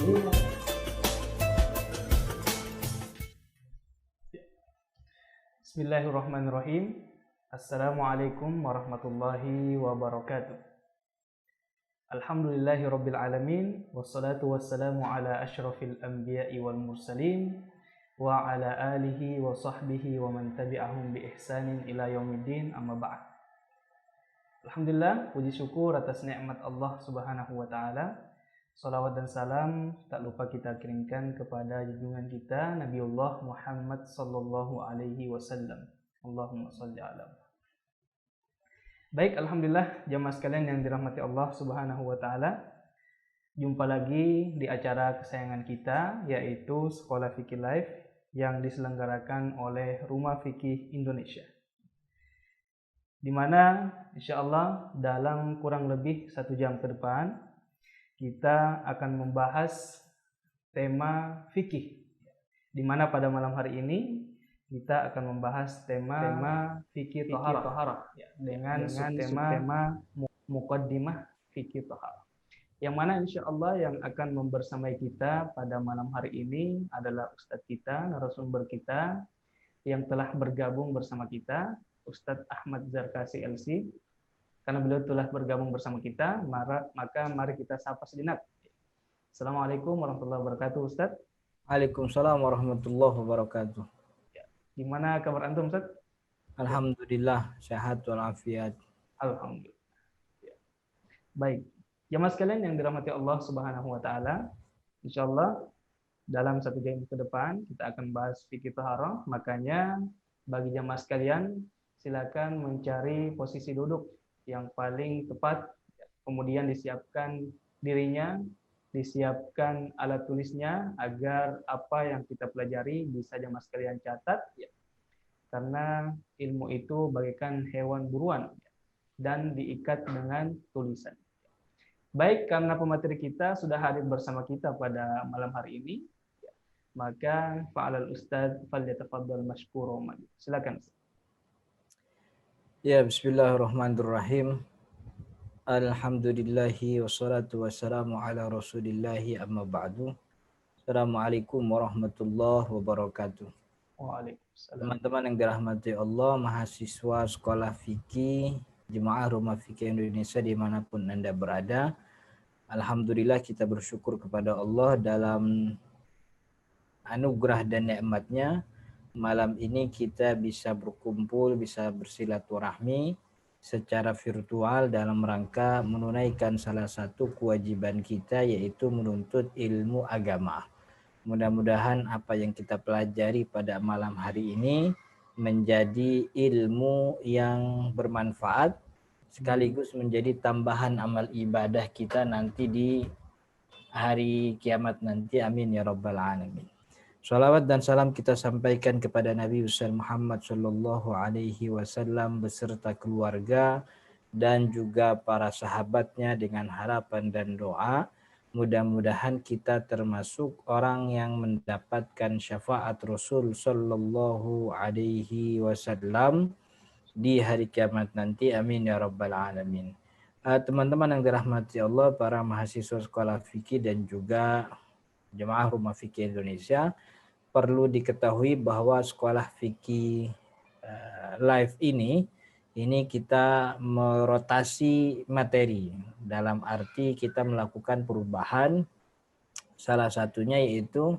Bismillahirrahmanirrahim. Assalamualaikum warahmatullahi wabarakatuh. Alhamdulillahirabbil alamin wassalatu wassalamu ala asyrafil anbiya'i wal mursalin wa ala alihi wa sahbihi wa man tabi'ahum bi ihsanin ila yaumiddin, amma ba'd. Alhamdulillah, puji syukur atas nikmat Allah Subhanahu wa taala. Salawat dan salam tak lupa kita kirimkan kepada junjungan kita Nabiullah Muhammad sallallahu alaihi wasallam. Allahumma shalli ala. Baik, alhamdulillah jamaah sekalian yang dirahmati Allah Subhanahu wa taala. Jumpa lagi di acara kesayangan kita, yaitu Sekolah Fikih Live yang diselenggarakan oleh Rumah Fikih Indonesia. Di mana insyaallah dalam kurang lebih 1 jam ke depan kita akan membahas tema fikih, di mana pada malam hari ini kita akan membahas tema fikih thaharah dengan subtema muqaddimah fikih thaharah, yang mana insyaallah yang akan membersamai kita pada malam hari ini adalah Ustadz kita, narasumber kita yang telah bergabung bersama kita, Ustadz Ahmad Zarkasi LC. Karena beliau telah bergabung bersama kita, maka mari kita sapa sejenak. Assalamualaikum warahmatullahi wabarakatuh, Ustadz. Waalaikumsalam warahmatullahi wabarakatuh. Gimana kabar antum, Ustadz? Alhamdulillah, sehat walafiat. Alhamdulillah. Baik, jamaah sekalian yang dirahmati Allah Subhanahu wa taala, insyaallah dalam 1 jam ke depan kita akan bahas fikih thaharah. Makanya bagi jamaah sekalian silakan mencari posisi duduk yang paling tepat, kemudian disiapkan dirinya, disiapkan alat tulisnya agar apa yang kita pelajari bisa jamaah sekalian catat, karena ilmu itu bagaikan hewan buruan dan diikat dengan tulisan. Baik, karena pemateri kita sudah hadir bersama kita pada malam hari ini, maka fa'alal ustadz falyatafaddal mashkuran. Silakan. Ya, bismillahirrahmanirrahim. Alhamdulillahi wassalatu wassalamu ala rasulillahi amma ba'du. Assalamualaikum warahmatullahi wabarakatuh. Waalaikumsalam. Teman-teman yang dirahmati Allah, mahasiswa Sekolah Fikih, Jemaah Rumah Fikih Indonesia dimanapun Anda berada, alhamdulillah kita bersyukur kepada Allah dalam anugerah dan nikmatnya. Malam ini kita bisa berkumpul, bisa bersilaturahmi secara virtual dalam rangka menunaikan salah satu kewajiban kita, yaitu menuntut ilmu agama. Mudah-mudahan apa yang kita pelajari pada malam hari ini menjadi ilmu yang bermanfaat, sekaligus menjadi tambahan amal ibadah kita nanti di hari kiamat nanti. Amin ya rabbal alamin. Salawat dan salam kita sampaikan kepada Nabi besar Muhammad sallallahu alaihi wasallam beserta keluarga dan juga para sahabatnya, dengan harapan dan doa mudah-mudahan kita termasuk orang yang mendapatkan syafaat Rasul sallallahu alaihi wasallam di hari kiamat nanti. Amin ya rabbal alamin. Teman-teman yang dirahmati Allah, para mahasiswa Sekolah Fikih dan juga Jemaah Rumah Fikih Indonesia, perlu diketahui bahwa Sekolah Fikih Live ini kita merotasi materi, dalam arti kita melakukan perubahan, salah satunya yaitu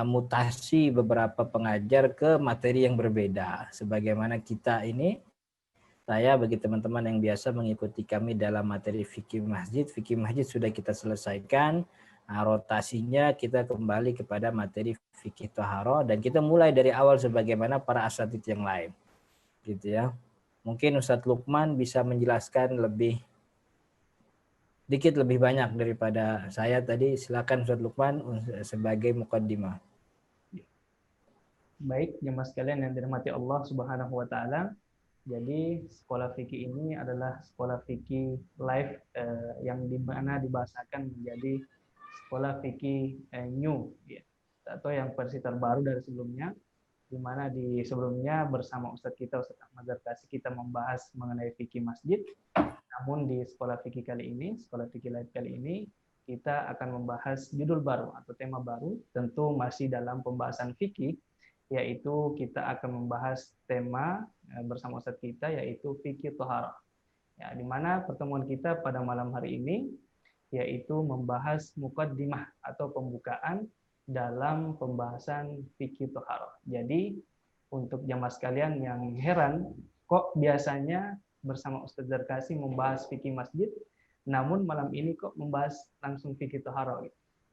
mutasi beberapa pengajar ke materi yang berbeda. Sebagaimana kita ini, saya bagi teman-teman yang biasa mengikuti kami dalam materi fikih masjid sudah kita selesaikan. Nah, rotasinya kita kembali kepada materi fikih thaharah dan kita mulai dari awal sebagaimana para asatidz yang lain, gitu ya. Mungkin Ustadz Lukman bisa menjelaskan dikit lebih banyak daripada saya tadi. Silakan Ustadz Lukman sebagai muqaddimah. Baik, jemaah sekalian yang dirahmati Allah Subhanahu wa taala. Jadi Sekolah Fikih ini adalah Sekolah Fikih Live yang dimana dibahasakan menjadi Sekolah Fikih New, atau yang versi terbaru dari sebelumnya, di mana di sebelumnya bersama Ustadz kita, Ustadz Ahmad Zarkasi, kita membahas mengenai fikih masjid. Namun di Sekolah Fikih kali ini, Sekolah Fikih Live kali ini, kita akan membahas judul baru atau tema baru, tentu masih dalam pembahasan fikih, yaitu kita akan membahas tema bersama Ustadz kita, yaitu fikih toharah. Ya, di mana pertemuan kita pada malam hari ini yaitu membahas muqaddimah atau pembukaan dalam pembahasan fikih toharah. Jadi untuk jamaah sekalian yang heran, kok biasanya bersama Ustadz Zarkasi membahas fikih masjid, namun malam ini kok membahas langsung fikih toharah.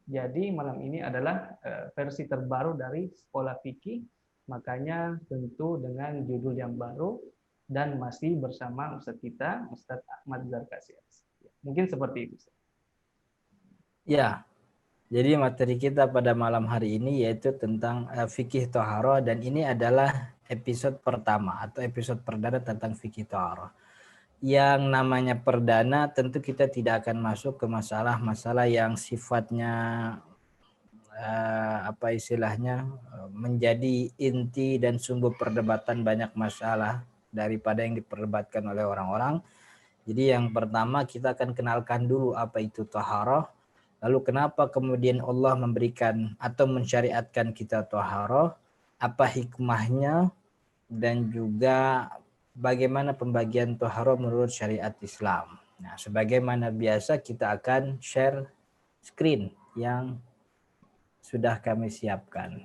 Jadi malam ini adalah versi terbaru dari sekolah fikih, makanya tentu dengan judul yang baru dan masih bersama Ustadz kita, Ustadz Ahmad Zarkasi. Mungkin seperti itu. Ya, jadi materi kita pada malam hari ini yaitu tentang fikih toharoh, dan ini adalah episode pertama atau episode perdana tentang fikih toharoh. Yang namanya perdana tentu kita tidak akan masuk ke masalah-masalah yang sifatnya apa istilahnya menjadi inti dan sumber perdebatan banyak masalah daripada yang diperdebatkan oleh orang-orang. Jadi yang pertama kita akan kenalkan dulu apa itu toharoh. Lalu kenapa kemudian Allah memberikan atau mensyariatkan kita toharoh, apa hikmahnya, dan juga bagaimana pembagian toharoh menurut syariat Islam. Nah, sebagaimana biasa kita akan share screen yang sudah kami siapkan.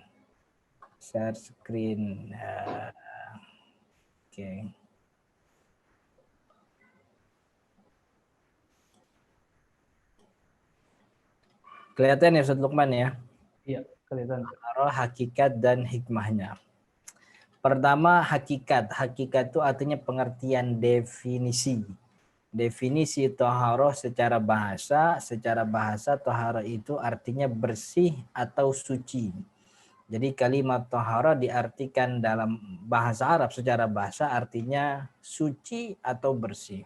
Share screen. Oke. Kelihatan ya Ustaz Lukman ya? Iya, kelihatan. Toharoh, hakikat dan hikmahnya. Pertama, hakikat. Hakikat itu artinya pengertian definisi. Definisi toharoh secara bahasa. Secara bahasa toharoh itu artinya bersih atau suci. Jadi kalimat toharoh diartikan dalam bahasa Arab secara bahasa artinya suci atau bersih.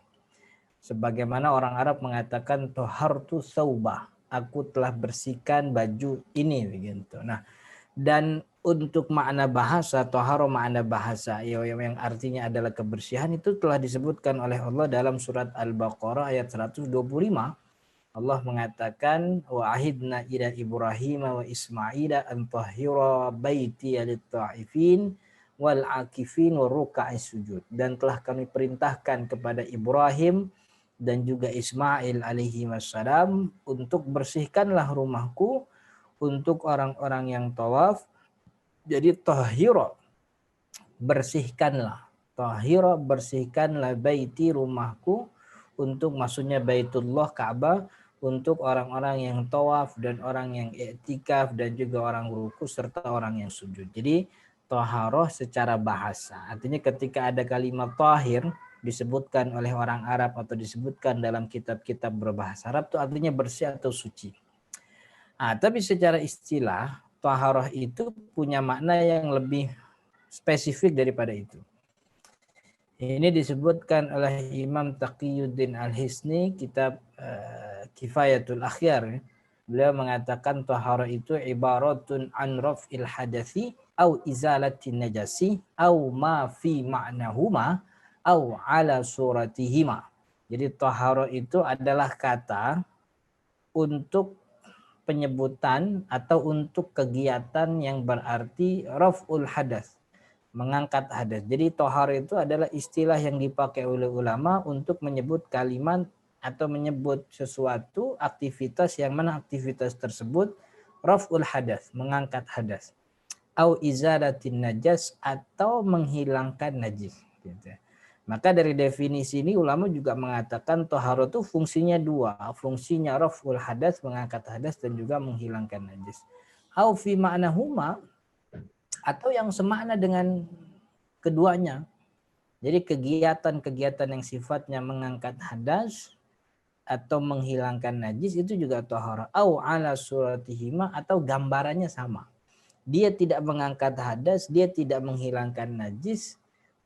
Sebagaimana orang Arab mengatakan tohartu saubah. Aku telah bersihkan baju ini begitu. Nah, dan untuk makna bahasa, toharoh makna bahasa yang artinya adalah kebersihan itu telah disebutkan oleh Allah dalam surat Al-Baqarah ayat 125. Allah mengatakan wa ahidna ila Ibrahim wa Ismaila an tahhira baiti lit-ta'ifin wal akifin wa ruka'is sujud. Dan telah kami perintahkan kepada Ibrahim dan juga Ismail alaihi wassalam untuk bersihkanlah rumahku untuk orang-orang yang tawaf. Jadi tahhira, bersihkanlah. Tahhira, bersihkanlah baiti, rumahku, untuk maksudnya Baitullah Ka'bah, untuk orang-orang yang tawaf dan orang yang i'tikaf dan juga orang ruku serta orang yang sujud. Jadi taharah secara bahasa. Artinya ketika ada kalimat tahir disebutkan oleh orang Arab atau disebutkan dalam kitab-kitab berbahasa Arab itu artinya bersih atau suci. Tapi secara istilah taharah itu punya makna yang lebih spesifik daripada itu. Ini disebutkan oleh Imam Taqiyuddin Al-Hisni, kitab Kifayatul Akhyar. Beliau mengatakan taharah itu ibaratun an raf'il hadathi au izalatin najasi au ma fi ma'nahuma au ala suratihima. Jadi taharah itu adalah kata untuk penyebutan atau untuk kegiatan yang berarti raf'ul hadas, mengangkat hadas. Jadi tohar itu adalah istilah yang dipakai oleh ulama untuk menyebut kalimat atau menyebut sesuatu aktivitas yang mana aktivitas tersebut raf'ul hadas, mengangkat hadas, au izalatin najas, atau menghilangkan najis gitu. Maka dari definisi ini ulama juga mengatakan toharo itu fungsinya dua. Fungsinya raf'ul hadas, mengangkat hadas, dan juga menghilangkan najis. Au fi ma'nahuma, atau yang semakna dengan keduanya. Jadi kegiatan-kegiatan yang sifatnya mengangkat hadas atau menghilangkan najis itu juga toharo. Au ala suratihima, atau gambarannya sama. Dia tidak mengangkat hadas, dia tidak menghilangkan najis,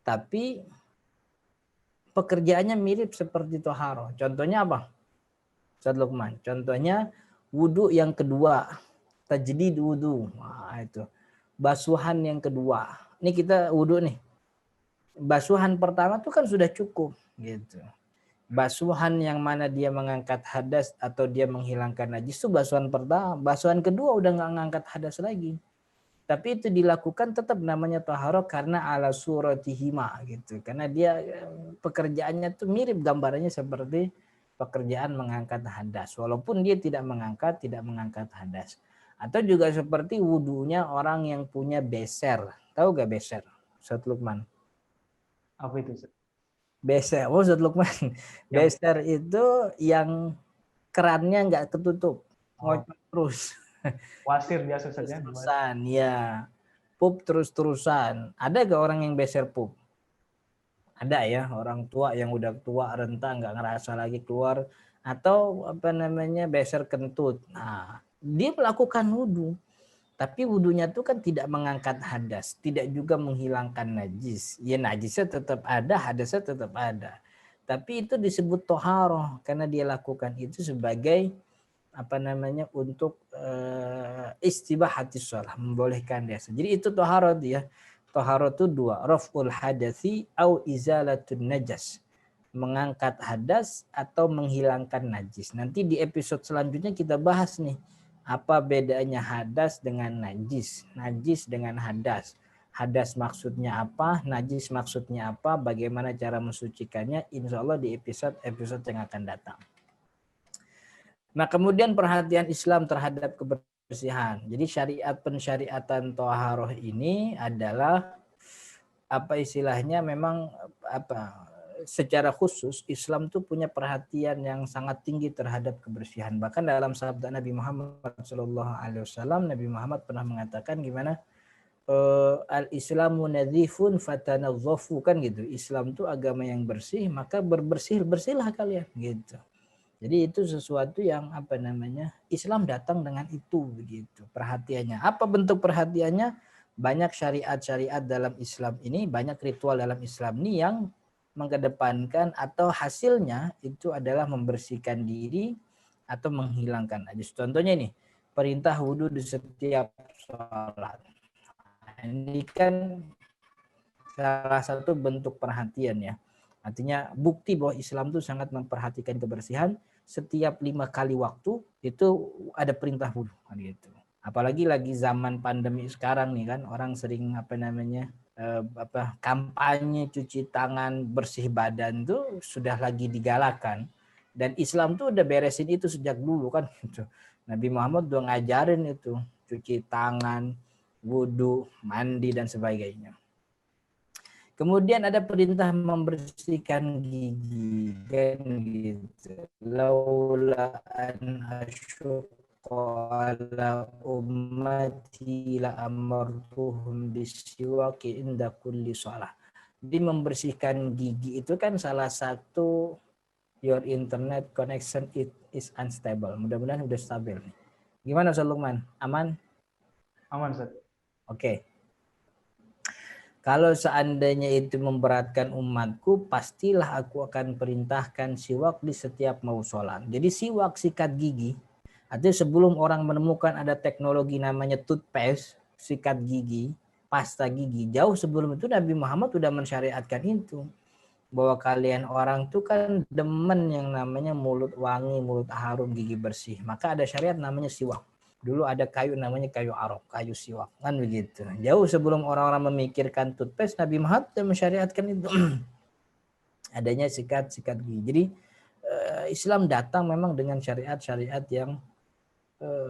tapi pekerjaannya mirip seperti toharo. Contohnya apa? Ustaz Lukman. Contohnya wudhu yang kedua, tajdid wudhu. Nah, itu. Basuhan yang kedua. Ini kita wudhu nih. Basuhan pertama tuh kan sudah cukup gitu. Basuhan yang mana dia mengangkat hadas atau dia menghilangkan najis itu basuhan pertama. Basuhan kedua udah nggak ngangkat hadas lagi. Tapi itu dilakukan tetap namanya taharah karena ala suratihima gitu. Karena dia pekerjaannya tuh mirip gambarannya seperti pekerjaan mengangkat hadas. Walaupun dia tidak mengangkat hadas. Atau juga seperti wudunya orang yang punya beser. Tahu gak beser? Ustaz Lukman. Apa itu, Ustaz? Beser, Ustaz Lukman. Beser itu yang kerannya nggak ketutup, ngocok terus. Wasir biasa saja. Terus-terusan, ya. Pup terus-terusan. Ada gak orang yang beser pup? Ada ya, orang tua yang udah tua renta nggak ngerasa lagi keluar, atau apa namanya beser kentut. Nah, dia melakukan wudhu, tapi wudhunya itu kan tidak mengangkat hadas, tidak juga menghilangkan najis. Ya najisnya tetap ada, hadasnya tetap ada. Tapi itu disebut toharoh karena dia lakukan itu sebagai apa namanya untuk istibahatis shalah, membolehkan dia. Jadi itu toharoh ya. Toharoh itu dua, raf'ul hadasi au izalatun najas. Mengangkat hadas atau menghilangkan najis. Nanti di episode selanjutnya kita bahas nih apa bedanya hadas dengan najis, najis dengan hadas. Hadas maksudnya apa, najis maksudnya apa, bagaimana cara mensucikannya, insya Allah di episode yang akan datang. Nah kemudian perhatian Islam terhadap kebersihan. Jadi syariat pensyariatan toharoh ini adalah apa istilahnya memang apa secara khusus Islam tuh punya perhatian yang sangat tinggi terhadap kebersihan. Bahkan dalam sabda Nabi Muhammad SAW, Nabi Muhammad pernah mengatakan gimana al-Islamu nadzifun fatanazzafu, kan gitu. Islam tuh agama yang bersih, maka bersihlah kalian gitu. Jadi itu sesuatu yang apa namanya Islam datang dengan itu begitu perhatiannya. Apa bentuk perhatiannya? Banyak syariat-syariat dalam Islam ini, banyak ritual dalam Islam ini yang mengedepankan atau hasilnya itu adalah membersihkan diri atau menghilangkan najis. Contohnya ini, perintah wudhu di setiap sholat. Ini kan salah satu bentuk perhatian ya. Artinya bukti bahwa Islam itu sangat memperhatikan kebersihan. Setiap 5 kali waktu itu ada perintah wudhu gitu. Apalagi lagi zaman pandemi sekarang nih kan, orang sering apa namanya kampanye cuci tangan bersih badan tuh sudah lagi digalakan, dan Islam tuh udah beresin itu sejak dulu kan gitu. Nabi Muhammad udah ngajarin itu cuci tangan, wudhu, mandi dan sebagainya. Kemudian ada perintah membersihkan gigi kan gitu. Laula an asyqa ummati la amartuhum bisiwaki inda kulli shalah. Jadi membersihkan gigi itu kan salah satu your internet connection it is unstable. Mudah-mudahan udah stabil nih. Gimana Ustaz Lukman? Aman? Aman, Ustaz. Oke. Kalau seandainya itu memberatkan umatku, pastilah aku akan perintahkan siwak di setiap mau sholat. Jadi siwak, sikat gigi. Artinya sebelum orang menemukan ada teknologi namanya toothpaste, sikat gigi, pasta gigi. Jauh sebelum itu Nabi Muhammad sudah mensyariatkan itu. Bahwa kalian orang itu kan demen yang namanya mulut wangi, mulut harum, gigi bersih. Maka ada syariat namanya siwak. Dulu ada kayu namanya kayu arok, kayu siwak, kan begitu. Jauh sebelum orang-orang memikirkan toothpaste, Nabi Muhammad mensyariatkan itu. Adanya sikat gigi. Jadi Islam datang memang dengan syariat-syariat yang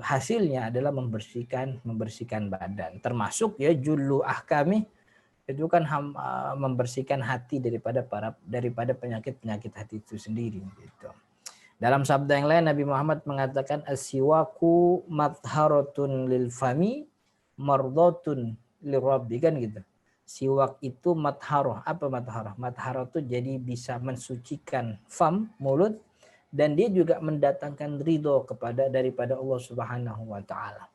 hasilnya adalah membersihkan badan. Termasuk ya jullu ahkami itu kan membersihkan hati daripada penyakit hati itu sendiri gitu. Dalam sabda yang lain Nabi Muhammad mengatakan as-siwaku matharatun lil fami mardhatun lirabbi, kan gitu. Siwak itu matharoh. Apa matharoh? Matharoh itu jadi bisa mensucikan fam, mulut, dan dia juga mendatangkan ridho daripada Allah Subhanahu wa taala.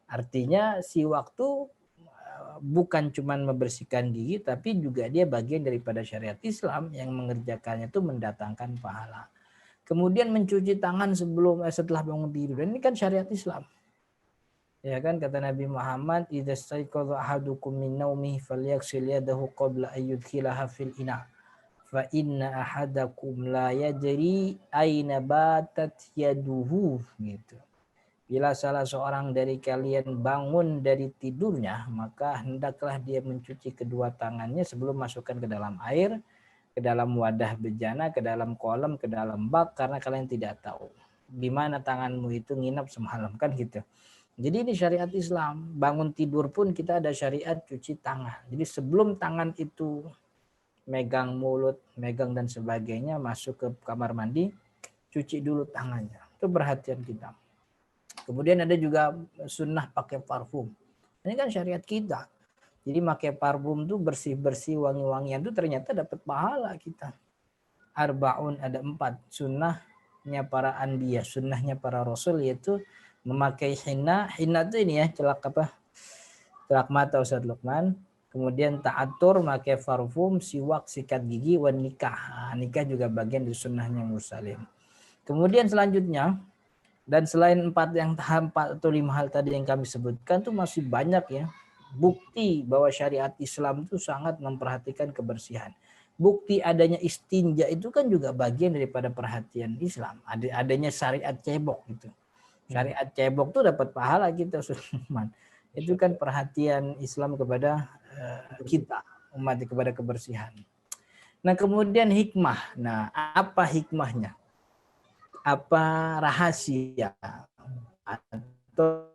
Artinya siwak itu bukan cuma membersihkan gigi, tapi juga dia bagian daripada syariat Islam yang mengerjakannya itu mendatangkan pahala. Kemudian mencuci tangan setelah bangun tidur. Dan ini kan syariat Islam. Ya kan kata Nabi Muhammad, "Idza staiqadha ahadukum min naumihi falyaghsil yadahu qabla an yudkhilaha fil ina." fa inna ahadakum la yajri aina batat yaduhu gitu. Bila salah seorang dari kalian bangun dari tidurnya, maka hendaklah dia mencuci kedua tangannya sebelum masukkan ke dalam air, ke dalam wadah bejana, ke dalam kolam, ke dalam bak, karena kalian tidak tahu di mana tanganmu itu nginap semalam, kan gitu. Jadi ini syariat Islam. Bangun tidur pun kita ada syariat cuci tangan. Jadi sebelum tangan itu megang mulut, megang dan sebagainya, masuk ke kamar mandi, cuci dulu tangannya. Itu perhatian kita. Kemudian ada juga sunnah pakai parfum. Ini kan syariat kita. Jadi pakai parfum tuh bersih-bersih, wangi-wangian tuh ternyata dapat pahala kita. Arbaun ada 4 sunnahnya para anbiya, sunnahnya para rasul, yaitu memakai hina. Hina tuh ini ya, celak mata Ustaz Luqman. Kemudian ta'atur, pakai parfum, siwak, sikat gigi, wan nikah. Nikah juga bagian dari sunnahnya mursalin. Kemudian selanjutnya, dan selain 4 atau 5 hal tadi yang kami sebutkan tuh masih banyak ya bukti bahwa syariat Islam itu sangat memperhatikan kebersihan. Bukti adanya istinja itu kan juga bagian daripada perhatian Islam. Adanya syariat cebok gitu. Syariat cebok tuh dapat pahala kita, Sulaiman. Itu kan perhatian Islam kepada kita, umat, kepada kebersihan. Nah, kemudian hikmah. Nah, apa hikmahnya? Apa rahasia? Atau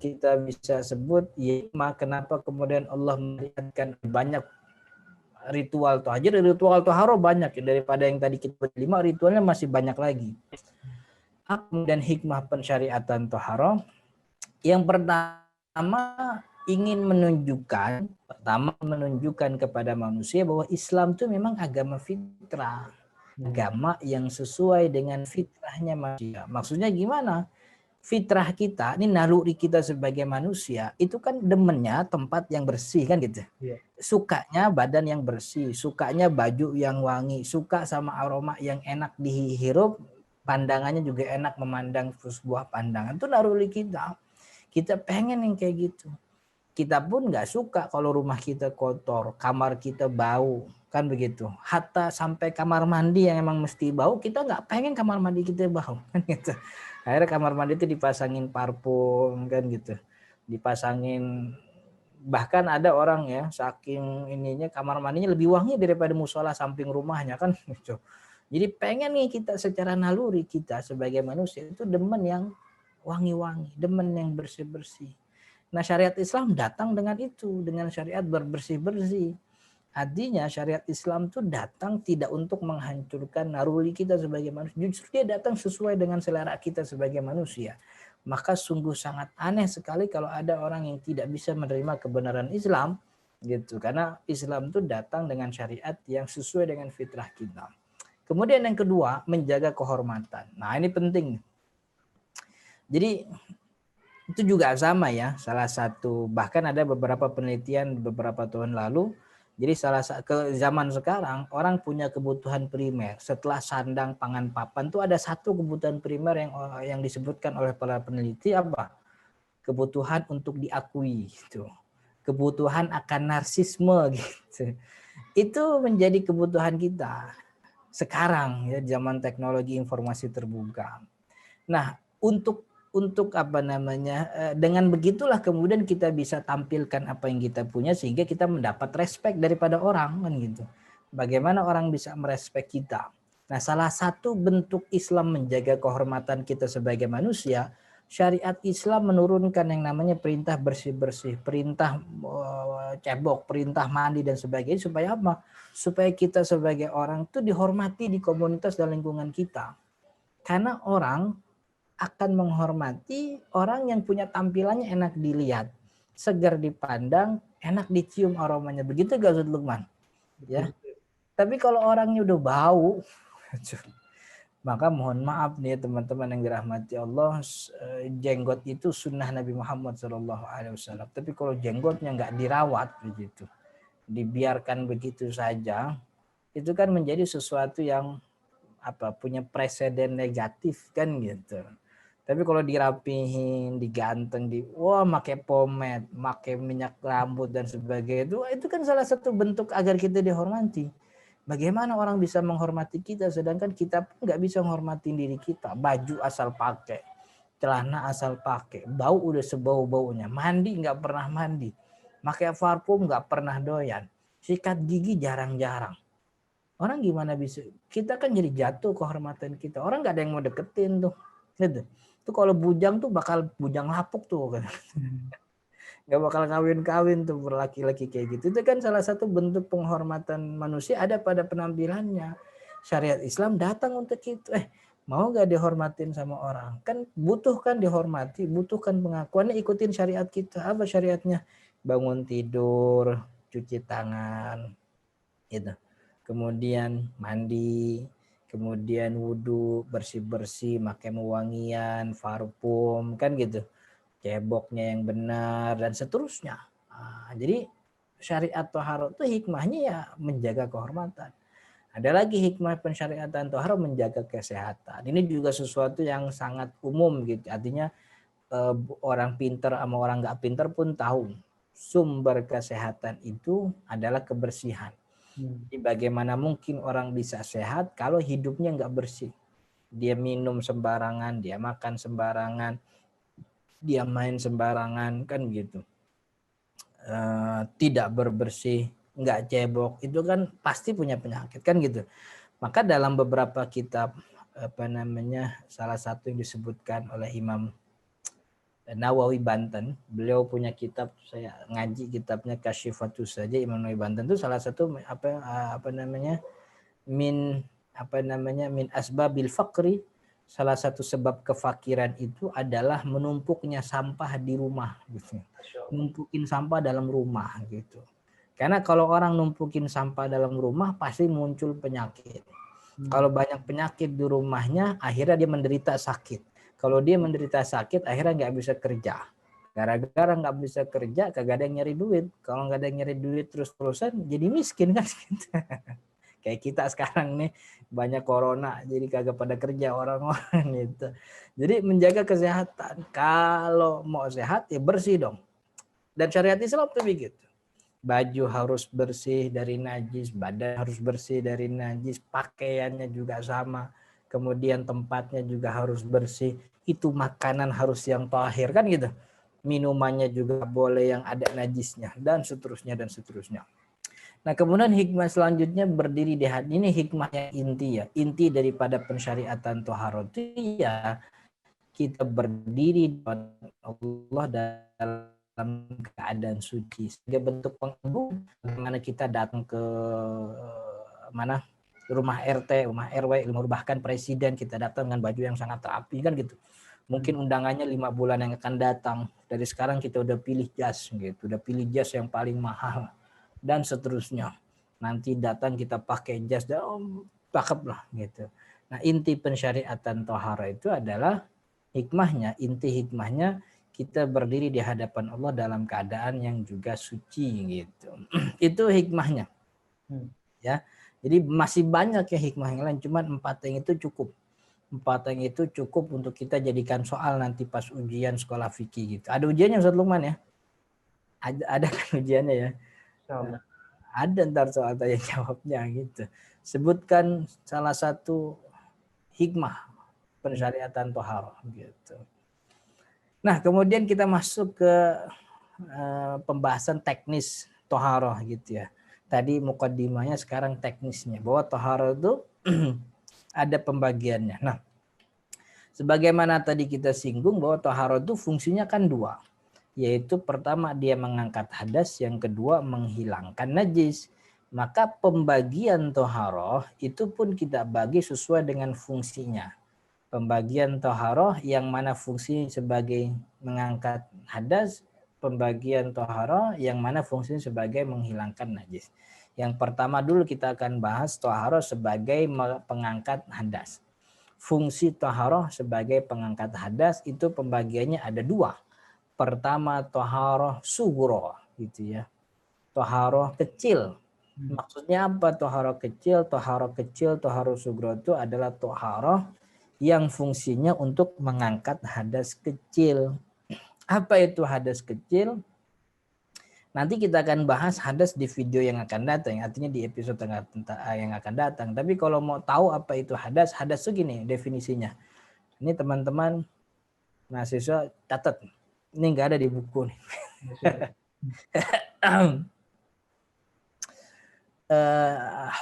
kita bisa sebut hikmah kenapa kemudian Allah melihatkan banyak ritual tahajud, ritual taharo banyak ya, daripada yang tadi kita 5 ritualnya masih banyak lagi. Dan hikmah pensyariatan taharo yang pertama ingin menunjukkan kepada manusia bahwa Islam itu memang agama fitrah, agama yang sesuai dengan fitrahnya manusia. Maksudnya gimana? Fitrah kita, ini naluri kita sebagai manusia, itu kan demennya tempat yang bersih kan gitu. Yeah. Sukanya badan yang bersih, sukanya baju yang wangi, suka sama aroma yang enak dihirup, pandangannya juga enak memandang sebuah pandangan. Itu naluri kita. Kita pengen yang kayak gitu. Kita pun nggak suka kalau rumah kita kotor, kamar kita bau, kan begitu. Hatta sampai kamar mandi yang emang mesti bau, kita nggak pengen kamar mandi kita bau, kan gitu. Akhirnya kamar mandi itu dipasangin parfum kan gitu. Dipasangin, bahkan ada orang ya saking ininya kamar mandinya lebih wangi daripada musola samping rumahnya kan gitu. Jadi pengen nih kita secara naluri kita sebagai manusia itu demen yang wangi-wangi, demen yang bersih-bersih. Nah, syariat Islam datang dengan itu, dengan syariat berbersih-bersih. Artinya syariat Islam itu datang tidak untuk menghancurkan naluri kita sebagai manusia. Justru dia datang sesuai dengan selera kita sebagai manusia. Maka sungguh sangat aneh sekali kalau ada orang yang tidak bisa menerima kebenaran Islam gitu. Karena Islam itu datang dengan syariat yang sesuai dengan fitrah kita. Kemudian yang kedua, menjaga kehormatan. Nah, ini penting. Jadi itu juga sama ya, salah satu, bahkan ada beberapa penelitian beberapa tahun lalu. Jadi ke zaman sekarang orang punya kebutuhan primer. Setelah sandang, pangan, papan tuh ada satu kebutuhan primer yang disebutkan oleh para peneliti apa? Kebutuhan untuk diakui gitu. Kebutuhan akan narsisme gitu. Itu menjadi kebutuhan kita sekarang ya, zaman teknologi informasi terbuka. Nah, untuk apa namanya, dengan begitulah kemudian kita bisa tampilkan apa yang kita punya sehingga kita mendapat respect daripada orang kan gitu. Bagaimana orang bisa merespek kita. Nah, salah satu bentuk Islam menjaga kehormatan kita sebagai manusia, syariat Islam menurunkan yang namanya perintah bersih-bersih, perintah cebok, perintah mandi dan sebagainya. Supaya apa? Supaya kita sebagai orang itu dihormati di komunitas dan lingkungan kita. Karena orang akan menghormati orang yang punya tampilannya enak dilihat, segar dipandang, enak dicium aromanya. Begitu gak Ustaz Luqman? Ya. Tapi kalau orangnya udah bau, maka mohon maaf nih teman-teman yang dirahmati Allah, jenggot itu sunnah Nabi Muhammad SAW. Tapi kalau jenggotnya nggak dirawat begitu, dibiarkan begitu saja, itu kan menjadi sesuatu yang punya presiden negatif kan gitu. Tapi kalau dirapihin, diganteng, pakai pomade, pakai minyak rambut dan sebagainya, itu kan salah satu bentuk agar kita dihormati. Bagaimana orang bisa menghormati kita sedangkan kita pun nggak bisa menghormati diri kita. Baju asal pakai, celana asal pakai, bau udah sebau-baunya, mandi nggak pernah mandi, pakai parfum nggak pernah doyan, sikat gigi jarang-jarang. Orang gimana bisa? Kita kan jadi jatuh kehormatan kita. Orang nggak ada yang mau deketin tuh. Gitu. Tuh kalau bujang tuh bakal bujang lapuk tuh. Nggak bakal kawin-kawin tuh berlaki-laki kayak gitu. Itu kan salah satu bentuk penghormatan manusia ada pada penampilannya. Syariat Islam datang untuk itu. Mau nggak dihormatin sama orang? Kan butuhkan dihormati, butuhkan pengakuannya, ikutin syariat kita. Apa syariatnya? Bangun tidur, cuci tangan, gitu. Kemudian mandi, kemudian wudhu, bersih-bersih, pakai wangian, parfum, kan gitu. Ceboknya yang benar dan seterusnya. Jadi syariat toharo itu hikmahnya ya menjaga kehormatan. Ada lagi hikmah pensyariatan toharo menjaga kesehatan. Ini juga sesuatu yang sangat umum gitu. Artinya orang pinter sama orang nggak pinter pun tahu sumber kesehatan itu adalah kebersihan. Jadi bagaimana mungkin orang bisa sehat kalau hidupnya nggak bersih? Dia minum sembarangan, dia makan sembarangan, dia main sembarangan, kan gitu. Tidak berbersih, nggak cebok, itu kan pasti punya penyakit, kan gitu. Maka dalam beberapa kitab salah satu yang disebutkan oleh Imam Nawawi Banten, beliau punya kitab, saya ngaji kitabnya Kasyifatus saja. Imam Nawawi Banten itu salah satu min asbabil faqri, salah satu sebab kefakiran itu adalah menumpuknya sampah di rumah gitu. Numpukin sampah dalam rumah gitu. Karena kalau orang numpukin sampah dalam rumah pasti muncul penyakit. Kalau banyak penyakit di rumahnya, akhirnya dia menderita sakit. Kalau dia menderita sakit, akhirnya nggak bisa kerja. Gara-gara nggak bisa kerja, kagak ada yang nyari duit. Kalau nggak ada yang nyari duit terus-terusan, jadi miskin kan. Kayak kita sekarang nih, banyak corona, jadi kagak pada kerja orang-orang itu. Jadi menjaga kesehatan. Kalau mau sehat, ya bersih dong. Dan syariat Islam tuh begitu. Baju harus bersih dari najis, badan harus bersih dari najis, pakaiannya juga sama. Kemudian tempatnya juga harus bersih. Itu makanan harus yang tahir, kan gitu. Minumannya juga boleh yang ada najisnya, dan seterusnya dan seterusnya. Nah, kemudian hikmah selanjutnya berdiri di hati. Ini hikmah yang inti ya. Inti daripada pensyariatan toharo itu ya kita berdiri di Allah dalam keadaan suci. Sebagai bentuk pengaduan, bagaimana kita datang ke rumah RT, rumah RW, bahkan presiden, kita datang dengan baju yang sangat rapi, kan gitu. Mungkin undangannya 5 bulan yang akan datang. Dari sekarang kita udah pilih jas gitu, udah pilih jas yang paling mahal dan seterusnya. Nanti datang kita pakai jas dan cakep lah gitu. Nah, inti pensyariatan tohara itu adalah hikmahnya, inti hikmahnya kita berdiri di hadapan Allah dalam keadaan yang juga suci gitu. Itu hikmahnya. Ya. Jadi masih banyak ya hikmah yang lain, cuman 4 yang itu cukup. 4 yang itu cukup untuk kita jadikan soal nanti pas ujian sekolah fikih gitu. Ada ujiannya Ustaz Lukman ya? Ada kan ujiannya ya? Ada ntar soal tanya jawabnya gitu. Sebutkan salah satu hikmah pensyariatan toharo gitu. Nah, kemudian kita masuk ke pembahasan teknis toharo gitu ya. Tadi mukaddimahnya, sekarang teknisnya. Bahwa toharo itu ada pembagiannya. Nah, sebagaimana tadi kita singgung bahwa toharo itu fungsinya kan 2. Yaitu pertama dia mengangkat hadas, yang kedua menghilangkan najis. Maka pembagian toharo itu pun kita bagi sesuai dengan fungsinya. Pembagian toharoh yang mana fungsi sebagai mengangkat hadas, pembagian toharoh yang mana fungsi sebagai menghilangkan najis. Yang pertama dulu kita akan bahas toharoh sebagai pengangkat hadas. Fungsi toharoh sebagai pengangkat hadas itu pembagiannya ada 2. Pertama toharoh sugro gitu ya. Toharoh kecil. Maksudnya apa toharoh kecil? Toharoh sugro itu adalah toharoh yang fungsinya untuk mengangkat hadas kecil. Apa itu hadas kecil? Nanti kita akan bahas hadas di video yang akan datang, artinya di episode yang akan datang. Tapi kalau mau tahu apa itu hadas, hadas itu gini definisinya. Ini teman-teman mahasiswa catat. Ini nggak ada di buku nih.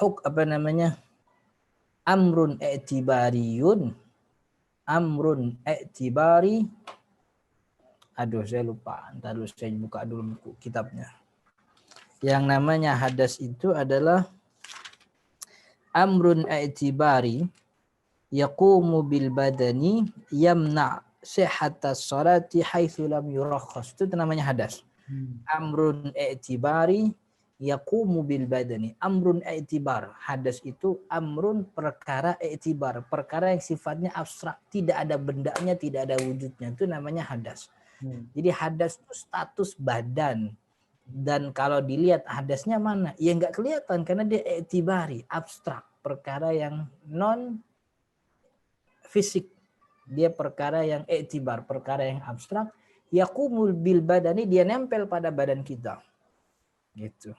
Apa namanya? Amrun i'tibariyun. Amrun i'tibari. Aduh, saya lupa. Ntar dulu saya buka dulu buku kitabnya. Yang namanya hadas itu adalah amrun i'tibari yaqumu bil badani yamna sihhatas salati haitsu lam yurakhas. Itu namanya hadas. Amrun i'tibari yaqumu bil badani. Amrun i'tibar. Hadas itu amrun perkara i'tibar, perkara yang sifatnya abstrak, tidak ada bendanya, tidak ada wujudnya. Itu namanya hadas. Jadi hadas itu status badan. Dan kalau dilihat hadasnya mana? Ya nggak kelihatan karena dia i'tibari, abstrak, perkara yang non fisik. Dia perkara yang i'tibar, perkara yang abstrak. Yaqumul bil badani, dia nempel pada badan kita. Gitu.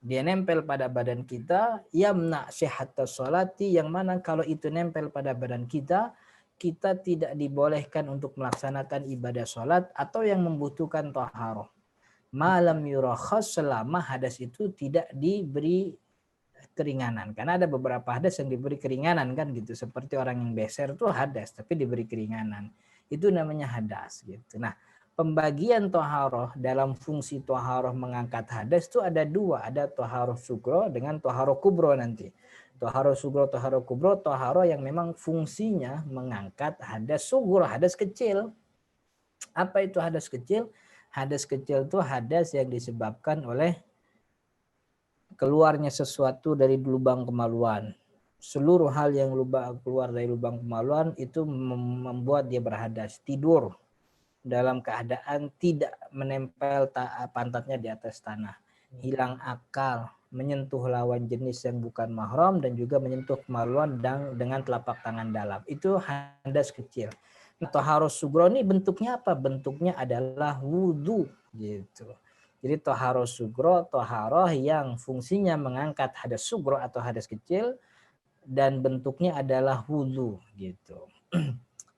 Dia nempel pada badan kita, yamna sihhatas sholati, yang mana kalau itu nempel pada badan kita, kita tidak dibolehkan untuk melaksanakan ibadah sholat atau yang membutuhkan taharah. Malam yurakhas, selama hadas itu tidak diberi keringanan. Karena ada beberapa hadas yang diberi keringanan kan gitu. Seperti orang yang beser itu hadas tapi diberi keringanan. Itu namanya hadas gitu. Nah, pembagian toharoh dalam fungsi toharoh mengangkat hadas itu ada dua. Ada toharoh sugro dengan toharoh kubro nanti. Toharoh sugro, toharoh kubro, toharoh yang memang fungsinya mengangkat hadas sugro, hadas kecil. Apa itu hadas kecil? Hadas kecil itu hadas yang disebabkan oleh keluarnya sesuatu dari lubang kemaluan. Seluruh hal yang keluar dari lubang kemaluan itu membuat dia berhadas. Tidur dalam keadaan tidak menempel pantatnya di atas tanah. Hilang akal, menyentuh lawan jenis yang bukan mahram, dan juga menyentuh kemaluan dengan telapak tangan dalam. Itu hadas kecil. Nah, toharoh sugro ini bentuknya apa? Bentuknya adalah wudu gitu. Jadi toharoh sugro, toharoh yang fungsinya mengangkat hadas sugro atau hadas kecil, dan bentuknya adalah wudu gitu.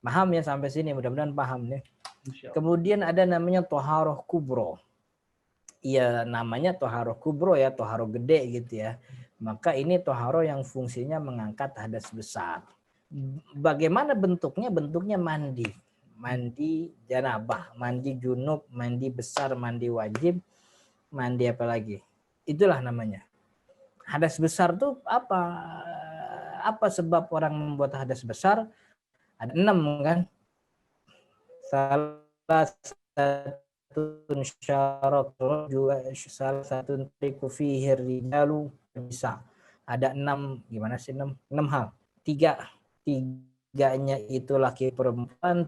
Paham ya sampai sini? Mudah-mudahan paham nih. Kemudian ada namanya toharoh kubro. Iya, namanya toharoh kubro ya, toharoh gede gitu ya. Maka ini toharoh yang fungsinya mengangkat hadas besar. Bagaimana bentuknya? Bentuknya mandi. Mandi janabah, mandi junub, mandi besar, mandi wajib, mandi apa lagi? Itulah namanya. Hadas besar tuh apa? Apa sebab orang membuat hadas besar? Ada 6 kan? Salah satu syarat juga, salah satu triku fihi rijalu bisa. Ada 6, gimana sih 6 hal. 3-nya itu laki perempuan,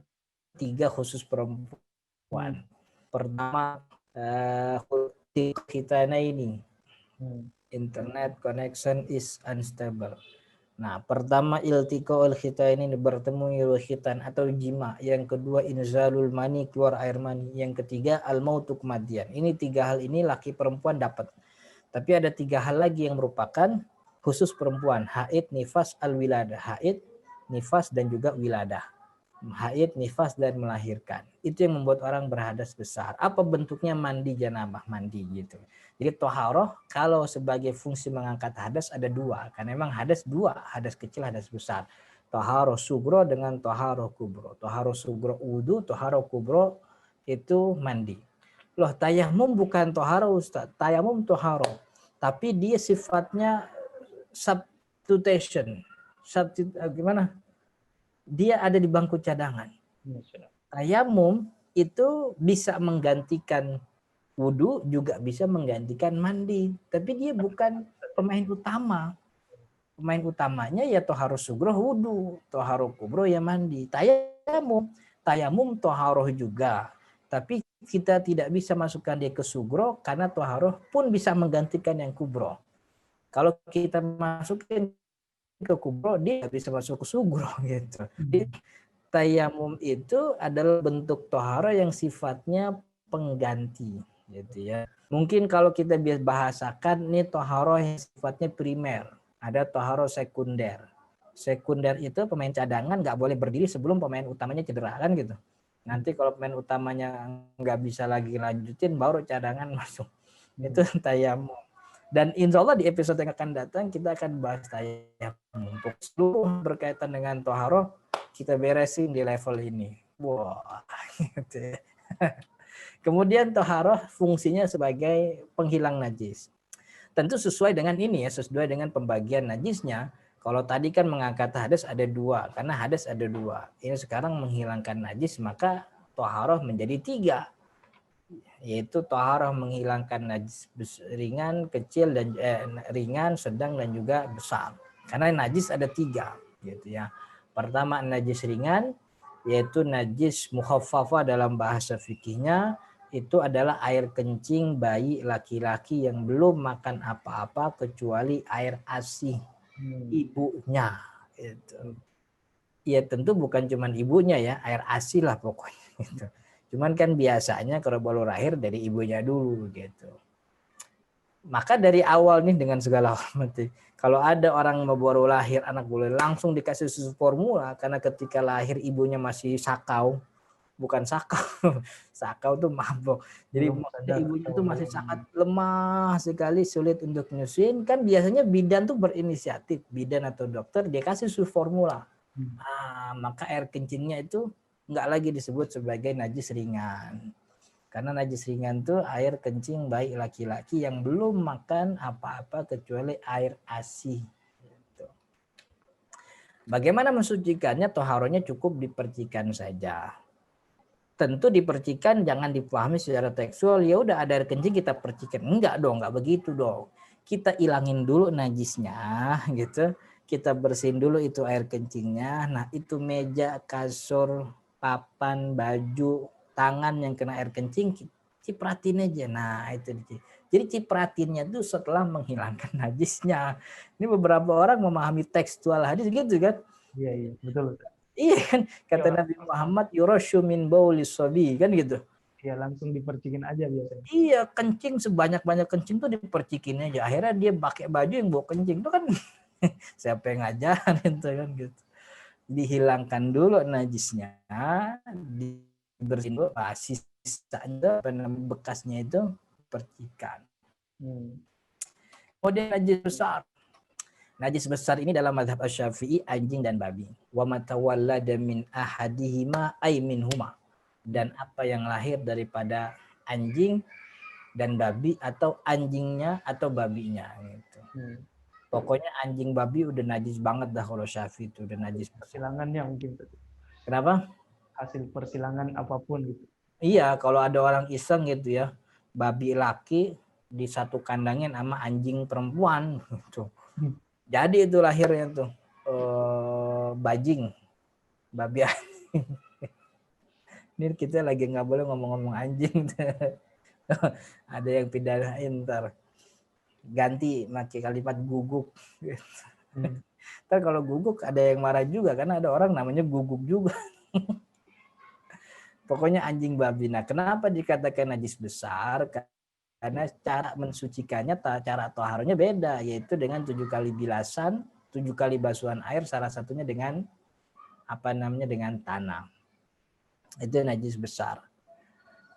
3 khusus perempuan. Pertama kita ini internet connection is unstable. Nah, pertama iltiqaul khitaini, bertemu khitan atau jima. Yang kedua inzalul mani, keluar air mani. Yang ketiga al-mautu, kematian. Ini 3 hal ini laki perempuan dapat. Tapi ada 3 hal lagi yang merupakan khusus perempuan. Haid, nifas, al-wiladah. Haid, nifas, dan juga wiladah. Haid, nifas, dan melahirkan. Itu yang membuat orang berhadas besar. Apa bentuknya? Mandi janabah, mandi gitu. Jadi toharoh kalau sebagai fungsi mengangkat hadas ada 2. Karena memang hadas 2, hadas kecil, hadas besar. Toharoh sugro dengan toharoh kubro. Toharoh sugro wudu, toharoh kubro itu mandi. Loh, tayamum bukan toharoh Ustaz. Tayamum toharoh. Tapi dia sifatnya substitution. Gimana? Dia ada di bangku cadangan. Tayamum itu bisa menggantikan wudu, juga bisa menggantikan mandi. Tapi dia bukan pemain utama. Pemain utamanya ya toharoh sugro wudu, toharoh kubro ya mandi. Tayamum toharoh juga. Tapi kita tidak bisa masukkan dia ke sugro karena toharoh pun bisa menggantikan yang kubro. Kalau kita masukin ke kubro, dia bisa masuk ke sugro gitu. Jadi, tayamum itu adalah bentuk toharoh yang sifatnya pengganti. gitu ya. Mungkin kalau kita biasa bahasakan ini toharoh yang sifatnya primer, ada toharoh sekunder. Sekunder itu pemain cadangan nggak boleh berdiri sebelum pemain utamanya cedera kan gitu. Nanti kalau pemain utamanya nggak bisa lagi lanjutin, baru cadangan masuk. Itu tayamum. Dan insya Allah di episode yang akan datang kita akan bahas tayamum. Untuk seluruh berkaitan dengan toharoh kita beresin di level ini. Wah, gitu ya. Kemudian toharoh fungsinya sebagai penghilang najis. Tentu sesuai dengan ini ya, sesuai dengan pembagian najisnya. Kalau tadi kan mengangkat hadas ada dua, karena hadas ada dua. Ini sekarang menghilangkan najis, maka toharoh menjadi tiga. Yaitu toharoh menghilangkan najis ringan, kecil, dan ringan, sedang, dan juga besar. Karena najis ada tiga. Gitu ya. Pertama najis ringan, yaitu najis mukhaffafa dalam bahasa fikihnya, itu adalah air kencing bayi laki-laki yang belum makan apa-apa kecuali air ASI ibunya. Itu. Ya tentu bukan cuma ibunya ya, air ASI lah pokoknya. Gitu. Cuman kan biasanya kalau baru lahir dari ibunya dulu gitu. Maka dari awal nih dengan segala hormat, kalau ada orang baru lahir anak boleh langsung dikasih susu formula karena ketika lahir ibunya masih sakau, bukan sakau, sakau tuh mabok. Jadi maksudnya ibunya tuh masih sangat lemah sekali, sulit untuk nyusuin. Kan biasanya bidan tuh berinisiatif, bidan atau dokter dia kasih susu formula. Maka air kencingnya itu nggak lagi disebut sebagai najis ringan. Karena najis ringan tuh air kencing bayi laki-laki yang belum makan apa-apa kecuali air ASI. Bagaimana mensucikannya? Toharonya cukup dipercikan saja. Tentu dipercikan jangan dipahami secara tekstual, ya udah ada air kencing kita percikan. Enggak dong, enggak begitu dong. Kita ilangin dulu najisnya gitu. Kita bersihin dulu itu air kencingnya. Nah, itu meja, kasur, papan, baju, tangan yang kena air kencing cipratin aja. Nah, itu dia. Jadi cipratinnya itu setelah menghilangkan najisnya. Ini beberapa orang memahami tekstual hadis gitu kan. Iya, betul. Iya kan, kata Nabi Muhammad yurashu min baulis sabi kan gitu. Iya, langsung dipercikin aja biasanya. Iya, kencing sebanyak-banyak kencing tuh dipercikin aja. Akhirnya dia pakai baju yang bau kencing tuh kan siapa yang ngajarin tuh kan gitu. Dihilangkan dulu najisnya, dibersihin dulu, sisanya bekasnya itu percikan. Kemudian najis besar. Najis besar ini dalam mazhab Asy-Syafi'i anjing dan babi. Wa matawallada min ahadihima ay minhuma. Dan apa yang lahir daripada anjing dan babi atau anjingnya atau babinya gitu. Pokoknya anjing babi udah najis banget dah kalau Syafi'i itu udah najis. Persilangannya mungkin. Kenapa? Hasil persilangan apapun gitu. Iya, kalau ada orang iseng gitu ya, babi laki di satu kandangin sama anjing perempuan gitu. Jadi itu lahirnya tuh bajing, babi anjing. Ini kita lagi nggak boleh ngomong-ngomong anjing. Ada yang pidanain ntar. Ganti pakai kalimat guguk. Ntar kalau guguk ada yang marah juga karena ada orang namanya guguk juga. Pokoknya anjing babi. Nah, kenapa dikatakan najis besar? Karena cara mensucikannya, cara toharonya beda, yaitu dengan 7 kali bilasan, 7 kali basuhan air, salah satunya dengan dengan tanah. Itu najis besar.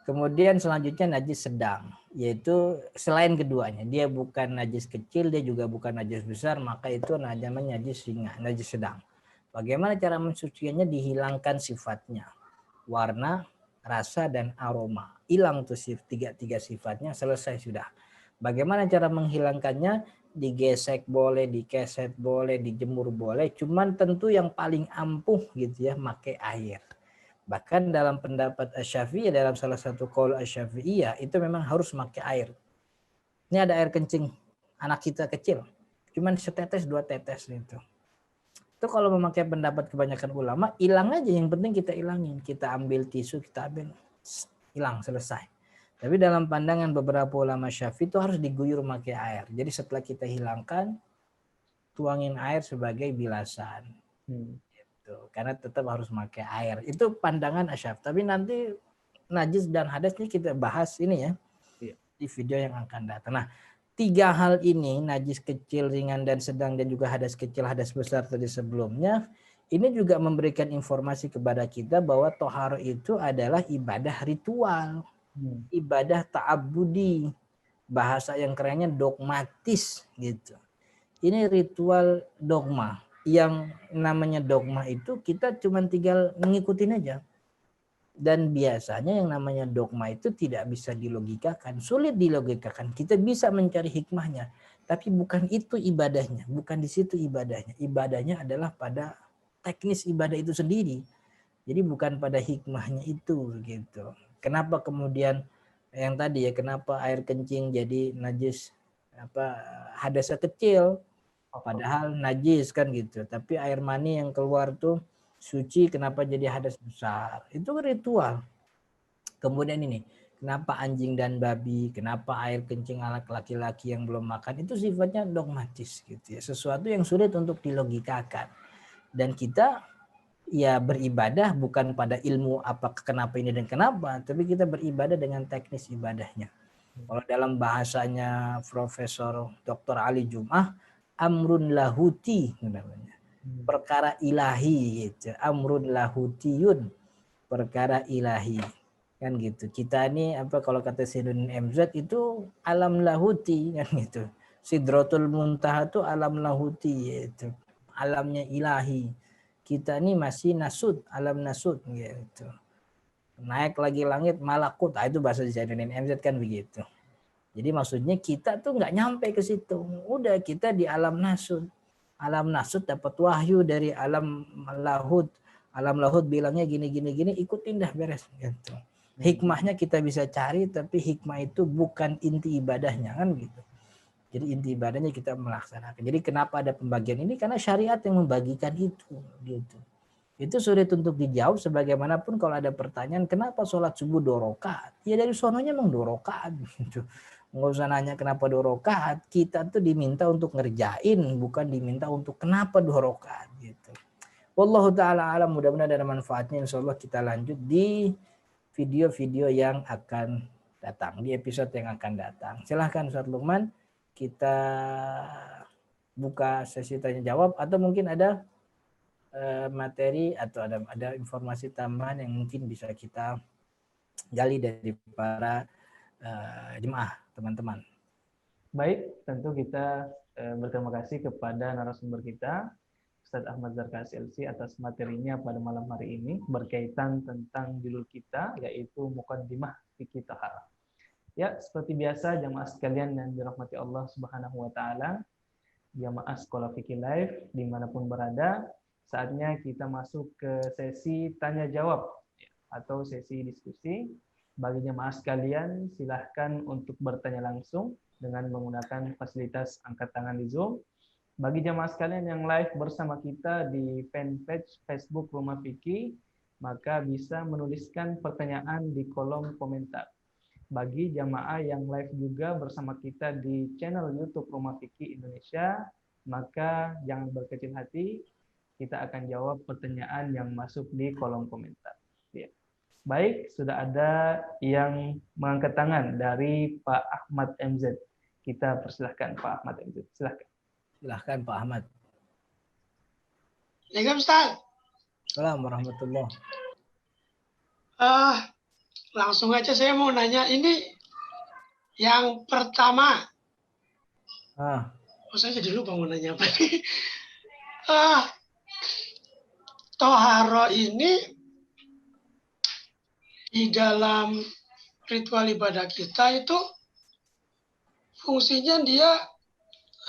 Kemudian selanjutnya najis sedang, yaitu selain keduanya, dia bukan najis kecil, dia juga bukan najis besar, maka itu namanya najis ringan, najis sedang. Bagaimana cara mensucikannya? Dihilangkan sifatnya, warna, rasa, dan aroma. Hilang tuh tiga sifatnya, selesai sudah. Bagaimana cara menghilangkannya? Digesek boleh, dikeset boleh, dijemur boleh. Cuman tentu yang paling ampuh gitu ya, pakai air. Bahkan dalam pendapat Asy-Syafi'i, dalam salah satu qaul Asy-Syafi'iyah, itu memang harus pakai air. Ini ada air kencing anak kita kecil, cuman setetes 2 tetes gitu. Itu kalau memakai pendapat kebanyakan ulama, hilang aja, yang penting kita hilangin. Kita ambil tisu, kita ambil, hilang, selesai. Tapi dalam pandangan beberapa ulama Syafi'i itu harus diguyur pakai air. Jadi setelah kita hilangkan, tuangin air sebagai bilasan. Karena tetap harus pakai air. Itu pandangan Asy-Syafi'i. Tapi nanti najis dan hadas ini kita bahas ini ya. di video yang akan datang. Nah, 3 hal ini, najis kecil, ringan, dan sedang, dan juga hadas kecil, hadas besar tadi sebelumnya, ini juga memberikan informasi kepada kita bahwa toharo itu adalah ibadah ritual, ibadah ta'abudi, bahasa yang kerennya dogmatis gitu. Ini ritual dogma. Yang namanya dogma itu kita cuma tinggal ngikutin aja. Dan biasanya yang namanya dogma itu tidak bisa dilogikakan, sulit dilogikakan. Kita bisa mencari hikmahnya, tapi bukan itu ibadahnya, bukan di situ ibadahnya. Ibadahnya adalah pada teknis ibadah itu sendiri. Jadi bukan pada hikmahnya itu gitu. Kenapa kemudian yang tadi ya, kenapa air kencing jadi najis hadasnya kecil, padahal najis kan gitu. Tapi air mani yang keluar tuh suci, kenapa jadi hadas besar? Itu ritual. Kemudian ini, kenapa anjing dan babi, kenapa air kencing anak laki-laki yang belum makan, itu sifatnya dogmatis gitu ya. Sesuatu yang sulit untuk dilogikakan. Dan kita ya beribadah bukan pada ilmu apa kenapa ini dan kenapa, tapi kita beribadah dengan teknis ibadahnya. Kalau dalam bahasanya Profesor Dr. Ali Jum'ah, amrun lahuti namanya. Perkara ilahi gitu. Amrun lahutiyun, perkara ilahi. Kan gitu. Kita ini kalau kata Sayyidun MZ itu alam lahuti kan gitu. Sidratul Muntaha itu alam lahuti gitu. Alamnya ilahi. Kita ini masih nasud, alam nasud gitu. Naik lagi langit malakut. Itu bahasa Sayyidun MZ kan begitu. Jadi maksudnya kita tuh nggak nyampe ke situ. Udah kita di alam nasud. Alam nasud dapat wahyu dari alam lahud. Alam lahud bilangnya gini, ikutin dah beres gitu. Hikmahnya kita bisa cari, tapi hikmah itu bukan inti ibadahnya kan gitu. Jadi inti ibadahnya kita melaksanakan. Jadi kenapa ada pembagian ini? Karena syariat yang membagikan itu gitu. Itu sulit untuk dijawab, sebagaimanapun kalau ada pertanyaan kenapa sholat subuh 2 rakaat? Ya dari sononya emang 2 rakaat gitu. Nggak usah nanya kenapa 2 rakaat. Kita tuh diminta untuk ngerjain, bukan diminta untuk kenapa 2 rakaat gitu. Wallahu ta'ala alam, mudah-mudahan ada manfaatnya. Insyaallah kita lanjut di video-video yang akan datang, di episode yang akan datang. Silahkan Ustaz Lukman, kita buka sesi tanya jawab, atau mungkin ada materi atau ada informasi tambahan yang mungkin bisa kita gali dari para jemaah teman-teman. Baik, tentu kita berterima kasih kepada narasumber kita, Ustadz Ahmad Zarkas LC, atas materinya pada malam hari ini berkaitan tentang judul kita, yaitu Muqaddimah Fikih Taharah. Ya, seperti biasa jamaah sekalian yang dirahmati Allah Subhanahu wa taala, jamaah Sekolah Fikih Live dimanapun berada, saatnya kita masuk ke sesi tanya jawab atau sesi diskusi. Bagi jemaah sekalian, silahkan untuk bertanya langsung dengan menggunakan fasilitas angkat tangan di Zoom. Bagi jemaah sekalian yang live bersama kita di fanpage Facebook Rumah Fikih, maka bisa menuliskan pertanyaan di kolom komentar. Bagi jemaah yang live juga bersama kita di channel YouTube Rumah Fikih Indonesia, maka jangan berkecil hati, kita akan jawab pertanyaan yang masuk di kolom komentar. Ya. Baik, sudah ada yang mengangkat tangan dari Pak Ahmad MZ. Kita persilahkan Pak Ahmad MZ. Silahkan. Silahkan Pak Ahmad. Assalamualaikum Ustaz. Assalamualaikum warahmatullahi. Langsung aja saya mau nanya ini yang pertama. Saya jadi lupa mau nanya apa. Toharo ini di dalam ritual ibadah kita itu fungsinya dia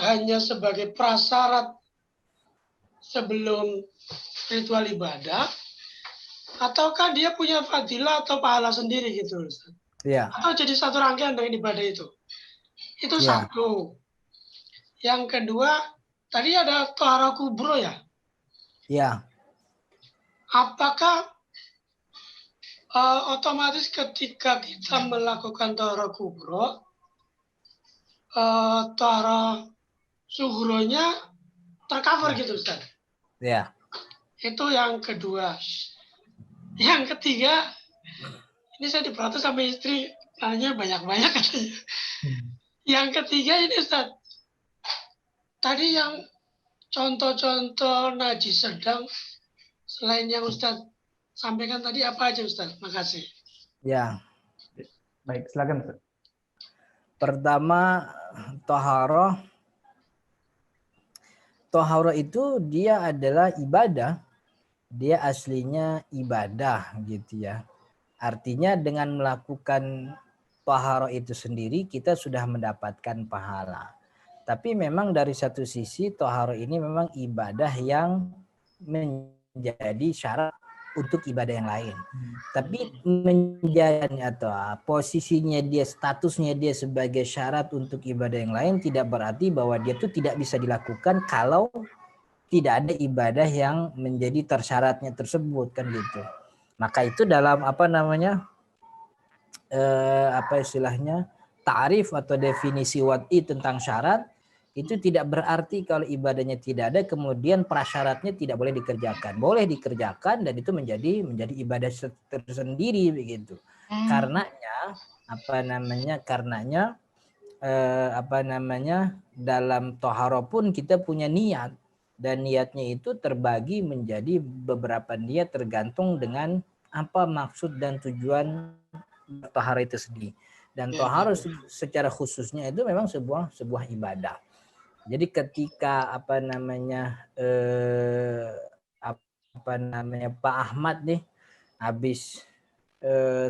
hanya sebagai prasyarat sebelum ritual ibadah, ataukah dia punya fadilah atau pahala sendiri gitu, Ustaz? Ya. Atau jadi satu rangkaian dengan ibadah itu? Itu ya. Satu. Yang kedua, tadi ada tohara kubro ya? Ya. Apakah otomatis ketika kita melakukan tohara kubro, tohara sughronya tercover gitu, Ustaz? Ya. Itu yang kedua. Yang ketiga, ini saya diprotes sama istri, Tanya banyak-banyak katanya. Yang ketiga ini Ustaz. Tadi yang contoh-contoh najis sedang selain yang Ustaz sampaikan tadi apa aja Ustaz? Makasih. Ya, Baik, silakan Ustaz. pertama toharoh. Toharoh itu dia adalah ibadah. Dia aslinya ibadah gitu ya. Artinya dengan melakukan toharoh itu sendiri kita sudah mendapatkan pahala. Tapi memang dari satu sisi toharoh ini memang ibadah yang menjadi syarat untuk ibadah yang lain. Tapi menjadi atau posisinya dia, statusnya dia sebagai syarat untuk ibadah yang lain tidak berarti bahwa dia itu tidak bisa dilakukan kalau tidak ada ibadah yang menjadi tersyaratnya tersebut kan gitu. Maka itu dalam istilahnya ta'rif atau definisi wad'i tentang syarat itu tidak berarti kalau ibadahnya tidak ada kemudian prasyaratnya tidak boleh dikerjakan. Boleh dikerjakan dan itu menjadi ibadah tersendiri begitu. Karenanya dalam toharo pun kita punya niat dan niatnya itu terbagi menjadi beberapa niat tergantung dengan apa maksud dan tujuan toharo itu sendiri. Dan toharo secara khususnya itu memang sebuah ibadah. Jadi ketika Pak Ahmad nih habis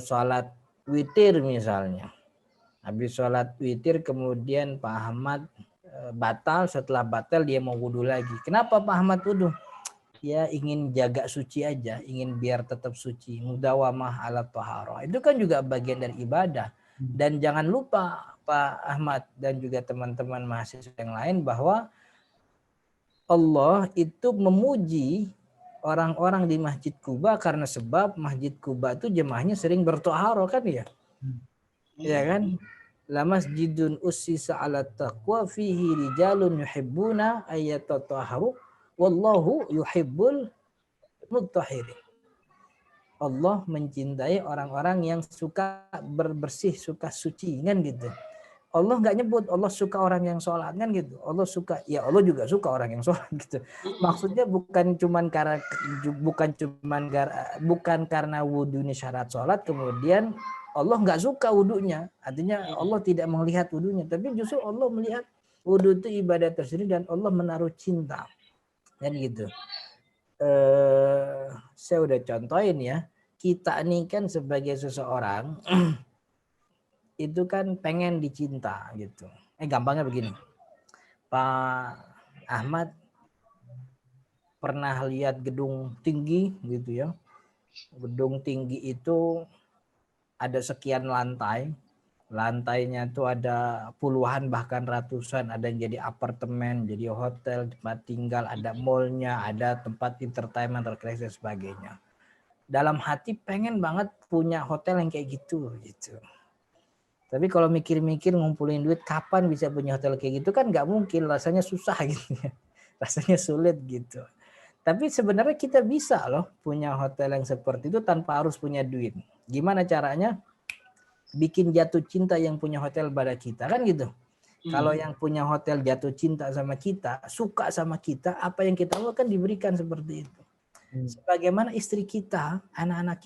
sholat witir misalnya. Habis sholat witir kemudian Pak Ahmad batal, setelah batal dia mau wudhu lagi. Kenapa Pak Ahmad wudhu? Dia ingin jaga suci aja, ingin biar tetap suci. Mudawamah ala toharoh. Itu kan juga bagian dari ibadah. Dan jangan lupa Pak Ahmad dan juga teman-teman mahasiswa yang lain bahwa Allah itu memuji orang-orang di Masjid Quba karena sebab Masjid Quba itu jemaahnya sering bertoharoh kan ya? Ya kan? La masjidun ussisa ala taqwa fihi rijalun yuhibbuna ayyatatahharu wallahu yuhibbul mutahhirin. Allah mencintai orang-orang yang suka bersih, suka suci kan gitu. Allah nggak nyebut Allah suka orang yang sholat kan gitu. Allah suka, ya Allah juga suka orang yang sholat gitu. Maksudnya bukan karena wudhu ini syarat sholat kemudian Allah nggak suka wudhunya. Artinya Allah tidak melihat wudhunya, tapi justru Allah melihat wudhu itu ibadah tersendiri dan Allah menaruh cinta kan gitu. Saya udah contohin ya, kita nih kan sebagai seseorang itu kan pengen dicinta gitu. Gampangnya begini, Pak Ahmad pernah lihat gedung tinggi gitu ya. Gedung tinggi itu ada sekian lantai. Lantainya itu ada puluhan bahkan ratusan, ada yang jadi apartemen, jadi hotel, tempat tinggal, ada mallnya, ada tempat entertainment, rekreasi dan sebagainya. Dalam hati pengen banget punya hotel yang kayak gitu. Tapi kalau mikir-mikir ngumpulin duit kapan bisa punya hotel kayak gitu kan nggak mungkin, rasanya susah gitu ya. Rasanya sulit gitu. Tapi sebenarnya kita bisa loh punya hotel yang seperti itu tanpa harus punya duit. Gimana caranya? Bikin jatuh cinta yang punya hotel pada kita kan gitu. Kalau yang punya hotel jatuh cinta sama kita, suka sama kita, apa yang kita mau kan diberikan seperti itu. Sebagaimana istri kita, anak-anak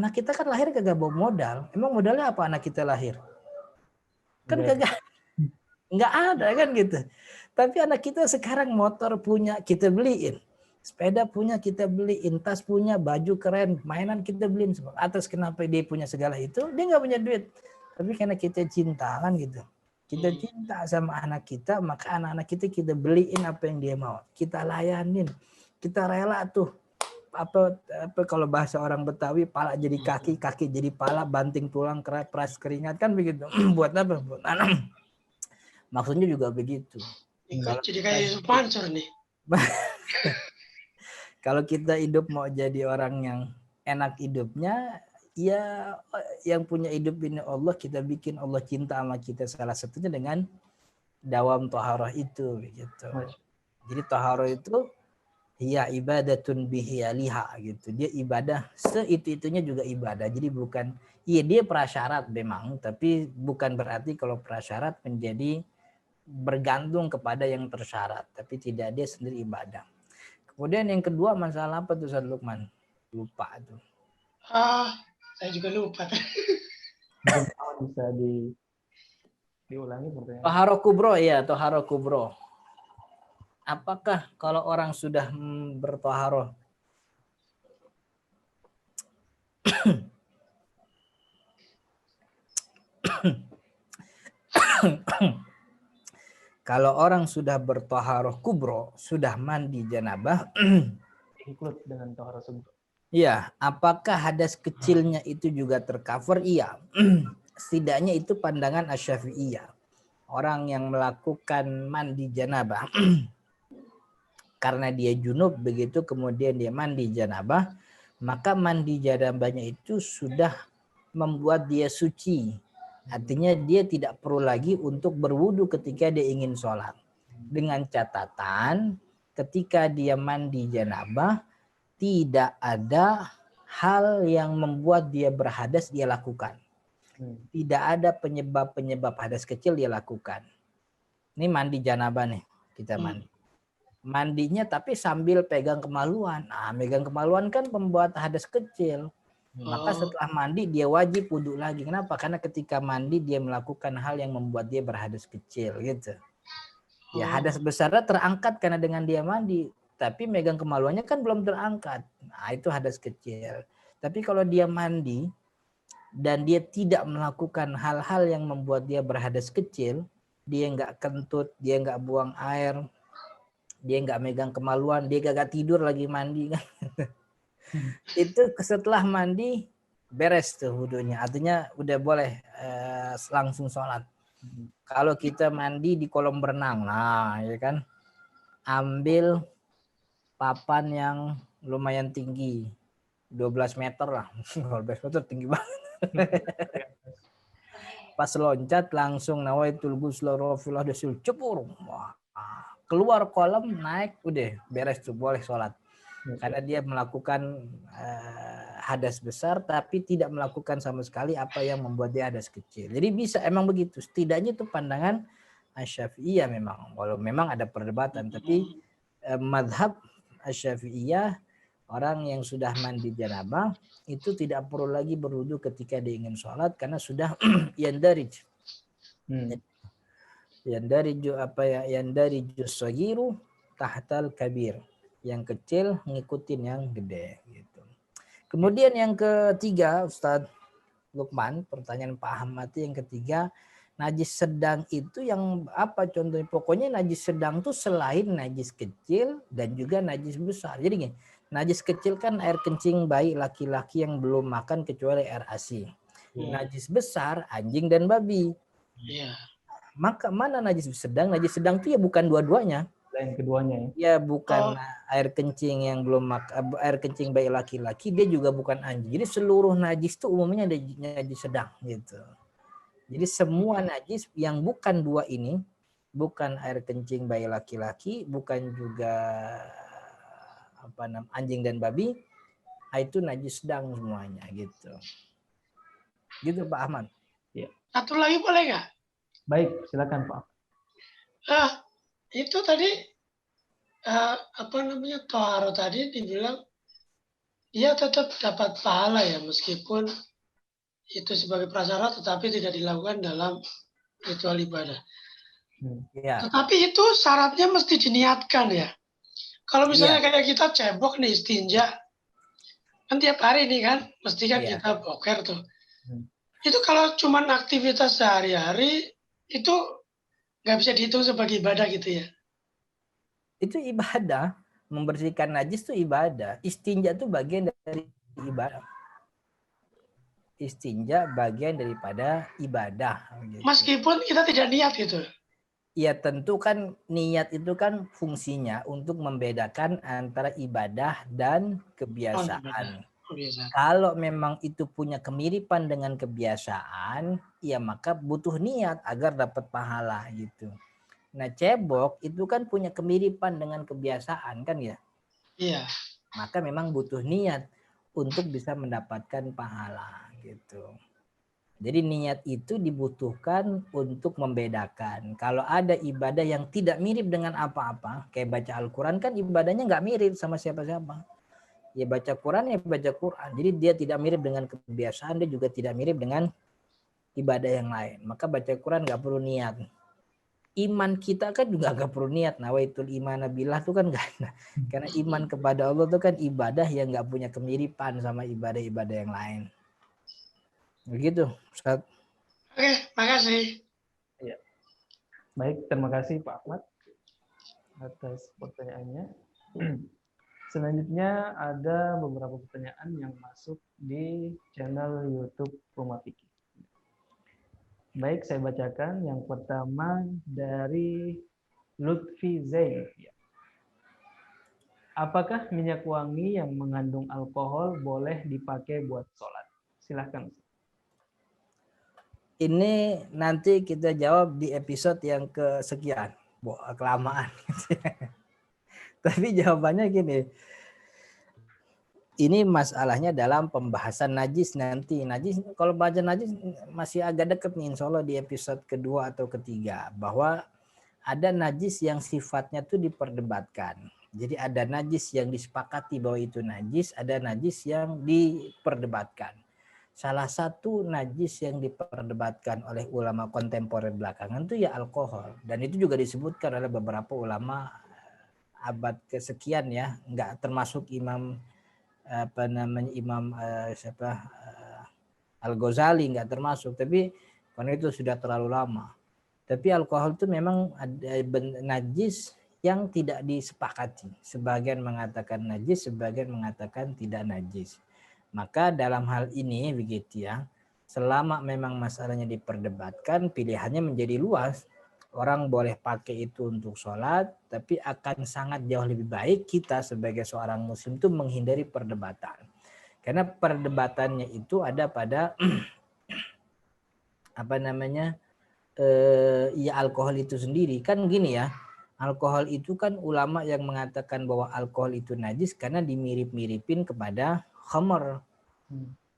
kita kan lahir kagak bawa modal. Emang modalnya apa anak kita lahir? Kan kagak, nggak ada kan gitu. Tapi anak kita sekarang motor punya kita beliin, sepeda punya kita beliin, tas punya, baju keren, mainan kita beliin. Atas kenapa dia punya segala itu, dia nggak punya duit. Tapi karena kita cinta kan gitu. Kita cinta sama anak kita, maka anak-anak kita beliin apa yang dia mau. Kita layanin, kita rela tuh. Apa kalau bahasa orang Betawi, pala jadi kaki, kaki jadi pala, banting tulang, peras keringat kan begitu. Buat apa? Buat anak. Maksudnya juga begitu. Jadi kayak sponsor nih. Kalau kita hidup mau jadi orang yang enak hidupnya, ya yang punya hidup ini Allah, kita bikin Allah cinta sama kita salah satunya dengan dawam toharoh itu gitu. Jadi toharoh itu Ya ibadatun bihiyaliha gitu. Dia ibadah seitu-itunya juga ibadah. Jadi bukan, iya dia prasyarat memang, tapi bukan berarti kalau prasyarat menjadi bergantung kepada yang tersyarat, tapi tidak dia sendiri ibadah. Kemudian yang kedua masalah apa tuh Ustaz Lukman? Lupa tuh. Saya juga lupa. Mungkin bisa diulangi pertanyaan. Toharo kubro ya, toharo kubro. Apakah kalau orang sudah bertoharo kalau orang sudah bertoharoh kubro, sudah mandi janabah, Include dengan toharo subuh. ya, apakah hadas kecilnya itu juga tercover? Iya. Setidaknya itu pandangan Asy-Syafi'iyah. Orang yang melakukan mandi janabah karena dia junub, begitu kemudian dia mandi janabah, maka mandi janabahnya itu sudah membuat dia suci. Artinya dia tidak perlu lagi untuk berwudu ketika dia ingin sholat. Dengan catatan ketika dia mandi janabah, tidak ada hal yang membuat dia berhadas dia lakukan. Tidak ada penyebab-penyebab hadas kecil dia lakukan. Ini mandi janabah nih, kita mandi. Mandinya tapi sambil pegang kemaluan. Nah, megang kemaluan kan pembuat hadas kecil. Maka setelah mandi dia wajib wudhu lagi. Kenapa? Karena ketika mandi dia melakukan hal yang membuat dia berhadas kecil gitu. Ya hadas besarnya terangkat karena dengan dia mandi. Tapi megang kemaluannya kan belum terangkat. Nah itu hadas kecil. Tapi kalau dia mandi dan dia tidak melakukan hal-hal yang membuat dia berhadas kecil, dia nggak kentut, dia nggak buang air, dia nggak megang kemaluan, dia gak tidur lagi mandi kan. Itu setelah mandi beres tuh wudhunya. Artinya udah boleh langsung sholat. Kalau kita mandi di kolam renang, nah ya kan, ambil papan yang lumayan tinggi, 12 meter lah. 12 meter tinggi banget. Pas loncat langsung nawaitul ghusla rafil hadasil cepur. Keluar kolam, naik, udah beres tuh, boleh sholat. Karena dia melakukan hadas besar tapi tidak melakukan sama sekali apa yang membuat dia hadas kecil. Jadi bisa emang begitu. Setidaknya itu pandangan Asy-Syafi'iyah memang. Walau memang ada perdebatan, tapi madhab Asy-Syafi'iyah, orang yang sudah mandi janabah itu tidak perlu lagi berwudu ketika dia ingin sholat karena sudah yandarij. Yandariju apa ya? Yandariju shagiru tahtal kabir. Yang kecil ngikutin yang gede gitu. Kemudian yang ketiga, Ustadz Lukman, pertanyaan Pak Ahmad yang ketiga, najis sedang itu yang apa contohnya? Pokoknya najis sedang tuh selain najis kecil dan juga najis besar. Jadi gini, najis kecil kan air kencing bayi laki-laki yang belum makan kecuali air ASI. Najis besar anjing dan babi. Maka mana najis sedang? Najis sedang tuh ya bukan dua-duanya. Lain keduanya ya. Ya bukan air kencing yang belum air kencing bayi laki-laki, dia juga bukan anjing. Jadi seluruh najis itu umumnya ada najis sedang gitu. Jadi semua najis yang bukan dua ini, bukan air kencing bayi laki-laki, bukan juga anjing dan babi, itu najis sedang semuanya gitu. Gitu Pak Ahmad. Ya. Satu lagi boleh nggak? Baik, silakan Pak. Itu tadi toharo tadi dibilang dia tetap dapat pahala ya meskipun itu sebagai prasyarat tetapi tidak dilakukan dalam ritual ibadah. Ya. Tetapi itu syaratnya mesti diniatkan ya. Kalau misalnya kayak kita cebok nih istinja, kan tiap hari nih kan, mesti kan kita boker tuh. Itu kalau cuma aktivitas sehari-hari itu nggak bisa dihitung sebagai ibadah gitu ya? Itu ibadah, membersihkan najis itu ibadah. Istinja itu bagian dari ibadah. Istinja bagian daripada ibadah. Gitu. Meskipun kita tidak niat gitu. Ya tentu kan niat itu kan fungsinya untuk membedakan antara ibadah dan kebiasaan. Kalau memang itu punya kemiripan dengan kebiasaan, ya maka butuh niat agar dapat pahala gitu. Nah cebok itu kan punya kemiripan dengan kebiasaan kan ya. Iya. Maka memang butuh niat untuk bisa mendapatkan pahala gitu. Jadi niat itu dibutuhkan untuk membedakan. Kalau ada ibadah yang tidak mirip dengan apa-apa, kayak baca Al-Quran kan ibadahnya nggak mirip sama siapa-siapa. Ya baca Quran ya baca Quran. Jadi dia tidak mirip dengan kebiasaan, dia juga tidak mirip dengan ibadah yang lain. Maka baca Quran nggak perlu niat. Iman kita kan juga nggak perlu niat. Nawaitul imana billah tuh kan nggak ada. Karena iman kepada Allah tuh kan ibadah yang nggak punya kemiripan sama ibadah-ibadah yang lain. Begitu, Ustaz. Oke, makasih. Ya. Baik, terima kasih Pak Ahmad atas pertanyaannya. Selanjutnya ada beberapa pertanyaan yang masuk di channel YouTube Rumah Fikih. Baik, saya bacakan. Yang pertama dari Lutfi Zain. Apakah minyak wangi yang mengandung alkohol boleh dipakai buat sholat? Silahkan. Ini nanti kita jawab di episode yang kesekian. Kelamaan. Tapi jawabannya gini. Ini masalahnya dalam pembahasan najis nanti. Najis, kalau baca najis masih agak dekat nih, insya Allah di episode kedua atau ketiga. Bahwa ada najis yang sifatnya tuh diperdebatkan. Jadi ada najis yang disepakati bahwa itu najis, ada najis yang diperdebatkan. Salah satu najis yang diperdebatkan oleh ulama kontemporer belakangan itu ya alkohol. Dan itu juga disebutkan oleh beberapa ulama abad kesekian ya. Enggak termasuk Imam Al-Ghazali enggak termasuk. Tapi karena itu sudah terlalu lama. Tapi alkohol itu memang ada najis yang tidak disepakati. Sebagian mengatakan najis, sebagian mengatakan tidak najis. Maka dalam hal ini begitu ya, selama memang masalahnya diperdebatkan, pilihannya menjadi luas. Orang boleh pakai itu untuk sholat, tapi akan sangat jauh lebih baik kita sebagai seorang muslim itu menghindari perdebatan. Karena perdebatannya itu ada pada ya alkohol itu sendiri. Kan gini ya, alkohol itu kan ulama yang mengatakan bahwa alkohol itu najis karena dimirip-miripin kepada khamr.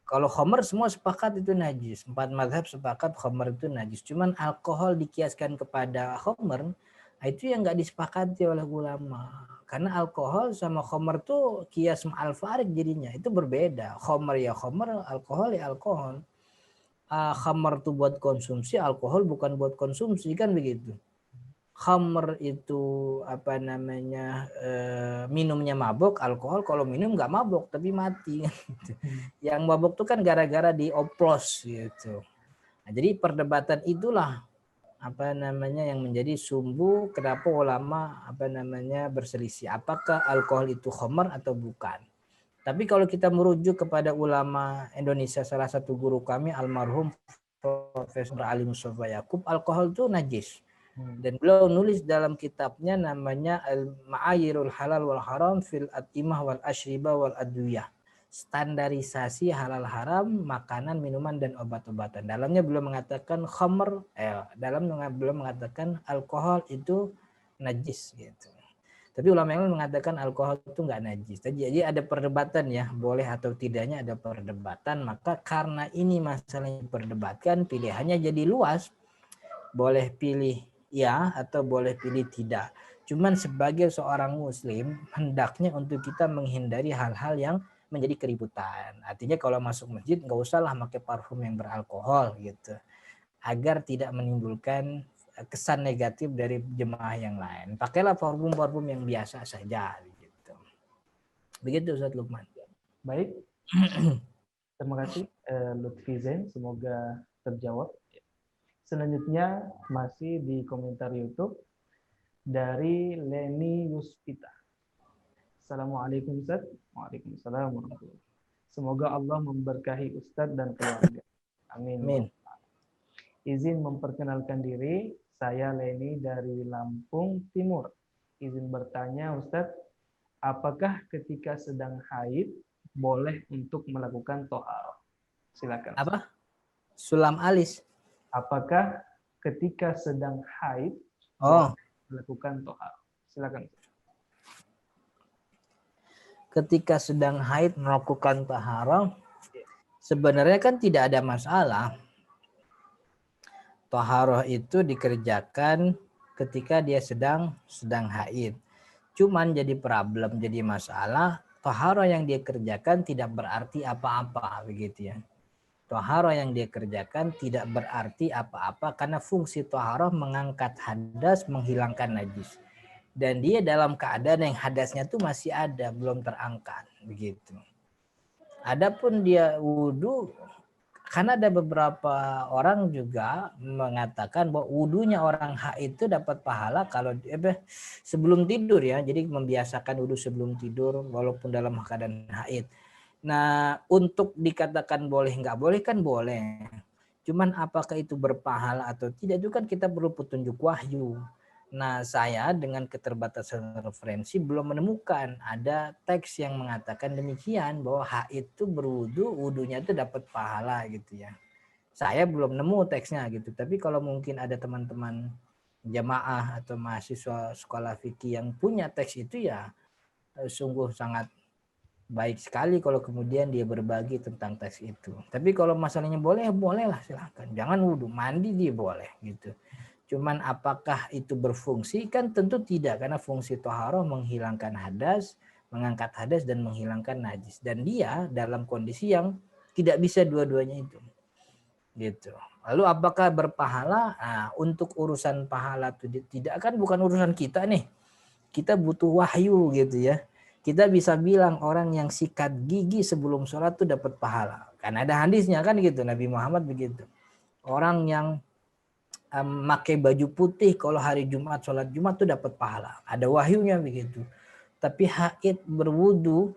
Kalau khamr semua sepakat itu najis. 4 mazhab sepakat khamr itu najis. Cuman alkohol dikiaskan kepada khamr, itu yang nggak disepakati oleh ulama. Karena alkohol sama khamr tuh kias ma'al farik jadinya. Itu berbeda. Khamr ya khamr, alkohol ya alkohol. Khamr tuh buat konsumsi, alkohol bukan buat konsumsi, kan begitu. Khamr itu minumnya mabuk, alkohol kalau minum nggak mabuk tapi mati. Yang mabuk tuh kan gara-gara dioplos gitu. Nah, jadi perdebatan itulah yang menjadi sumbu kenapa ulama berselisih apakah alkohol itu khamr atau bukan. Tapi kalau kita merujuk kepada ulama Indonesia, salah satu guru kami almarhum Profesor Ali Mustafa Yakub, alkohol itu najis. Dan beliau nulis dalam kitabnya namanya Al-Ma'ayirul Halal wal Haram fil Atimah wal Ashriba wal Adwiyah. Standarisasi halal haram, makanan, minuman, dan obat-obatan. Dalamnya beliau mengatakan khamr, beliau mengatakan alkohol itu najis gitu. Tapi ulama yang mengatakan alkohol itu enggak najis. Jadi ada perdebatan ya, boleh atau tidaknya ada perdebatan. Maka karena ini masalahnya diperdebatkan, pilihannya jadi luas. Boleh pilih ya atau boleh pilih tidak. Cuman sebagai seorang muslim, hendaknya untuk kita menghindari hal-hal yang menjadi keributan. Artinya kalau masuk masjid nggak usahlah pakai parfum yang beralkohol gitu. Agar tidak menimbulkan kesan negatif dari jemaah yang lain. Pakailah parfum-parfum yang biasa saja gitu. Begitu Ustaz Lukman. Baik. Terima kasih Lutfi Zain, semoga terjawab. Selanjutnya masih di komentar YouTube dari Leni Yuspita. Assalamualaikum Ustaz. Waalaikumsalam warahmatullahi wabarakatuh. Semoga Allah memberkahi Ustaz dan keluarga. Amin. Amin. Izin memperkenalkan diri, saya Leni dari Lampung Timur. Izin bertanya Ustaz, apakah ketika sedang haid boleh untuk melakukan to'ar? Silakan. Apa? Sulam alis. Apakah ketika sedang haid melakukan tohar? Silakan. ketika sedang haid melakukan taharah, sebenarnya kan tidak ada masalah. Taharah itu dikerjakan ketika dia sedang haid. Cuman jadi problem, jadi masalah, taharah yang dia kerjakan tidak berarti apa-apa begitu ya. Taharah yang dia kerjakan tidak berarti apa-apa karena fungsi taharah mengangkat hadas, menghilangkan najis. Dan dia dalam keadaan yang hadasnya tuh masih ada, belum terangkat begitu. Adapun dia wudhu, karena ada beberapa orang juga mengatakan bahwa wudhunya orang haid itu dapat pahala kalau sebelum tidur ya. Jadi membiasakan wudhu sebelum tidur walaupun dalam keadaan haid. Nah, untuk dikatakan boleh nggak boleh kan boleh. Cuman apakah itu berpahala atau tidak itu kan kita perlu petunjuk wahyu. Nah, saya dengan keterbatasan referensi belum menemukan ada teks yang mengatakan demikian bahwa haid itu berwudu, wudunya itu dapat pahala gitu ya. Saya belum nemu teksnya gitu. Tapi kalau mungkin ada teman-teman jamaah atau mahasiswa sekolah fikih yang punya teks itu ya sungguh sangat baik sekali kalau kemudian dia berbagi tentang teks itu. Tapi kalau masalahnya bolehlah silahkan. Jangan wudhu, mandi dia boleh gitu. Cuman apakah itu berfungsi? Kan tentu tidak, karena fungsi toharoh menghilangkan hadas, mengangkat hadas dan menghilangkan najis. Dan dia dalam kondisi yang tidak bisa dua-duanya itu. Gitu. Lalu apakah berpahala? Nah, untuk urusan pahala itu tidak, kan bukan urusan kita nih. Kita butuh wahyu gitu ya. Kita bisa bilang orang yang sikat gigi sebelum sholat tuh dapat pahala. Kan ada hadisnya kan gitu, Nabi Muhammad begitu. Orang yang pakai baju putih kalau hari Jumat sholat Jumat tuh dapat pahala. Ada wahyunya begitu. Tapi haid berwudu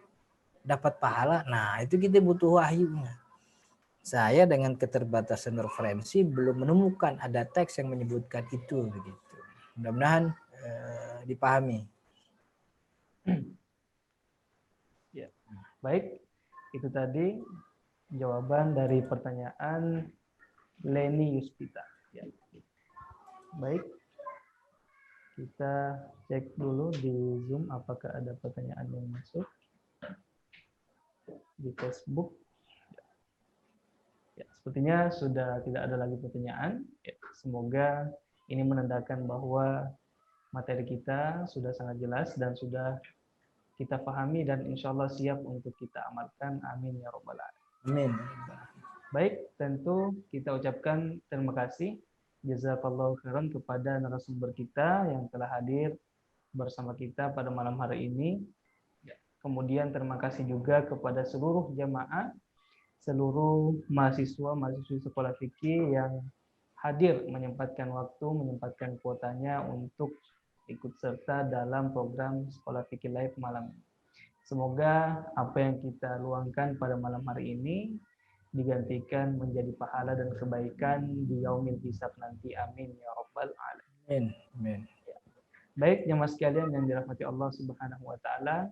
dapat pahala. Nah, itu kita butuh wahyunya. Saya dengan keterbatasan referensi belum menemukan ada teks yang menyebutkan itu begitu. Mudah-mudahan dipahami. Ya. Baik, itu tadi jawaban dari pertanyaan Leni Yuspita. Ya. Baik, kita cek dulu di Zoom apakah ada pertanyaan yang masuk di Facebook. Ya, sepertinya sudah tidak ada lagi pertanyaan. Ya, semoga ini menandakan bahwa materi kita sudah sangat jelas dan sudah kita pahami dan insya Allah siap untuk kita amalkan. Amin ya robbal alamin. Amin. Baik, tentu kita ucapkan terima kasih jazakallahu khairan kepada narasumber kita yang telah hadir bersama kita pada malam hari ini. Kemudian terima kasih juga kepada seluruh jamaah, seluruh mahasiswa-mahasiswi sekolah fikih yang hadir menyempatkan waktu, menyempatkan kuotanya untuk ikut serta dalam program Sekolah Fikih Live malam ini. Semoga apa yang kita luangkan pada malam hari ini digantikan menjadi pahala dan kebaikan di yaumil hisab nanti. Amin ya rabbal alamin. Amin. Baik jemaah sekalian yang dirahmati Allah Subhanahu wa taala,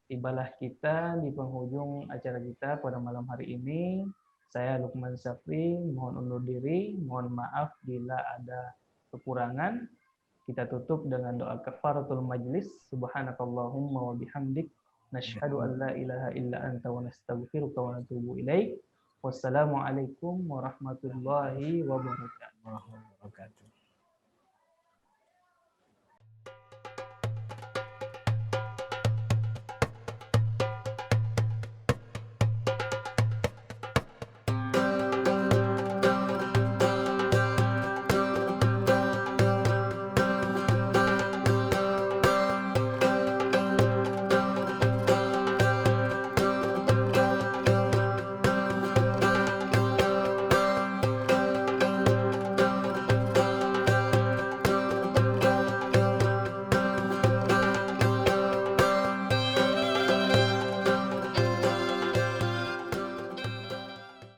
tibalah kita di penghujung acara kita pada malam hari ini. Saya Lukman Safri mohon undur diri, mohon maaf bila ada kekurangan. Kita tutup dengan doa kafaratul majlis. Subhanakallahumma wa bihamdik nasyhadu an la ilaha illa anta wa nastaghfiruka wa natubu ilaik. Wassalamualaikum warahmatullahi wabarakatuh.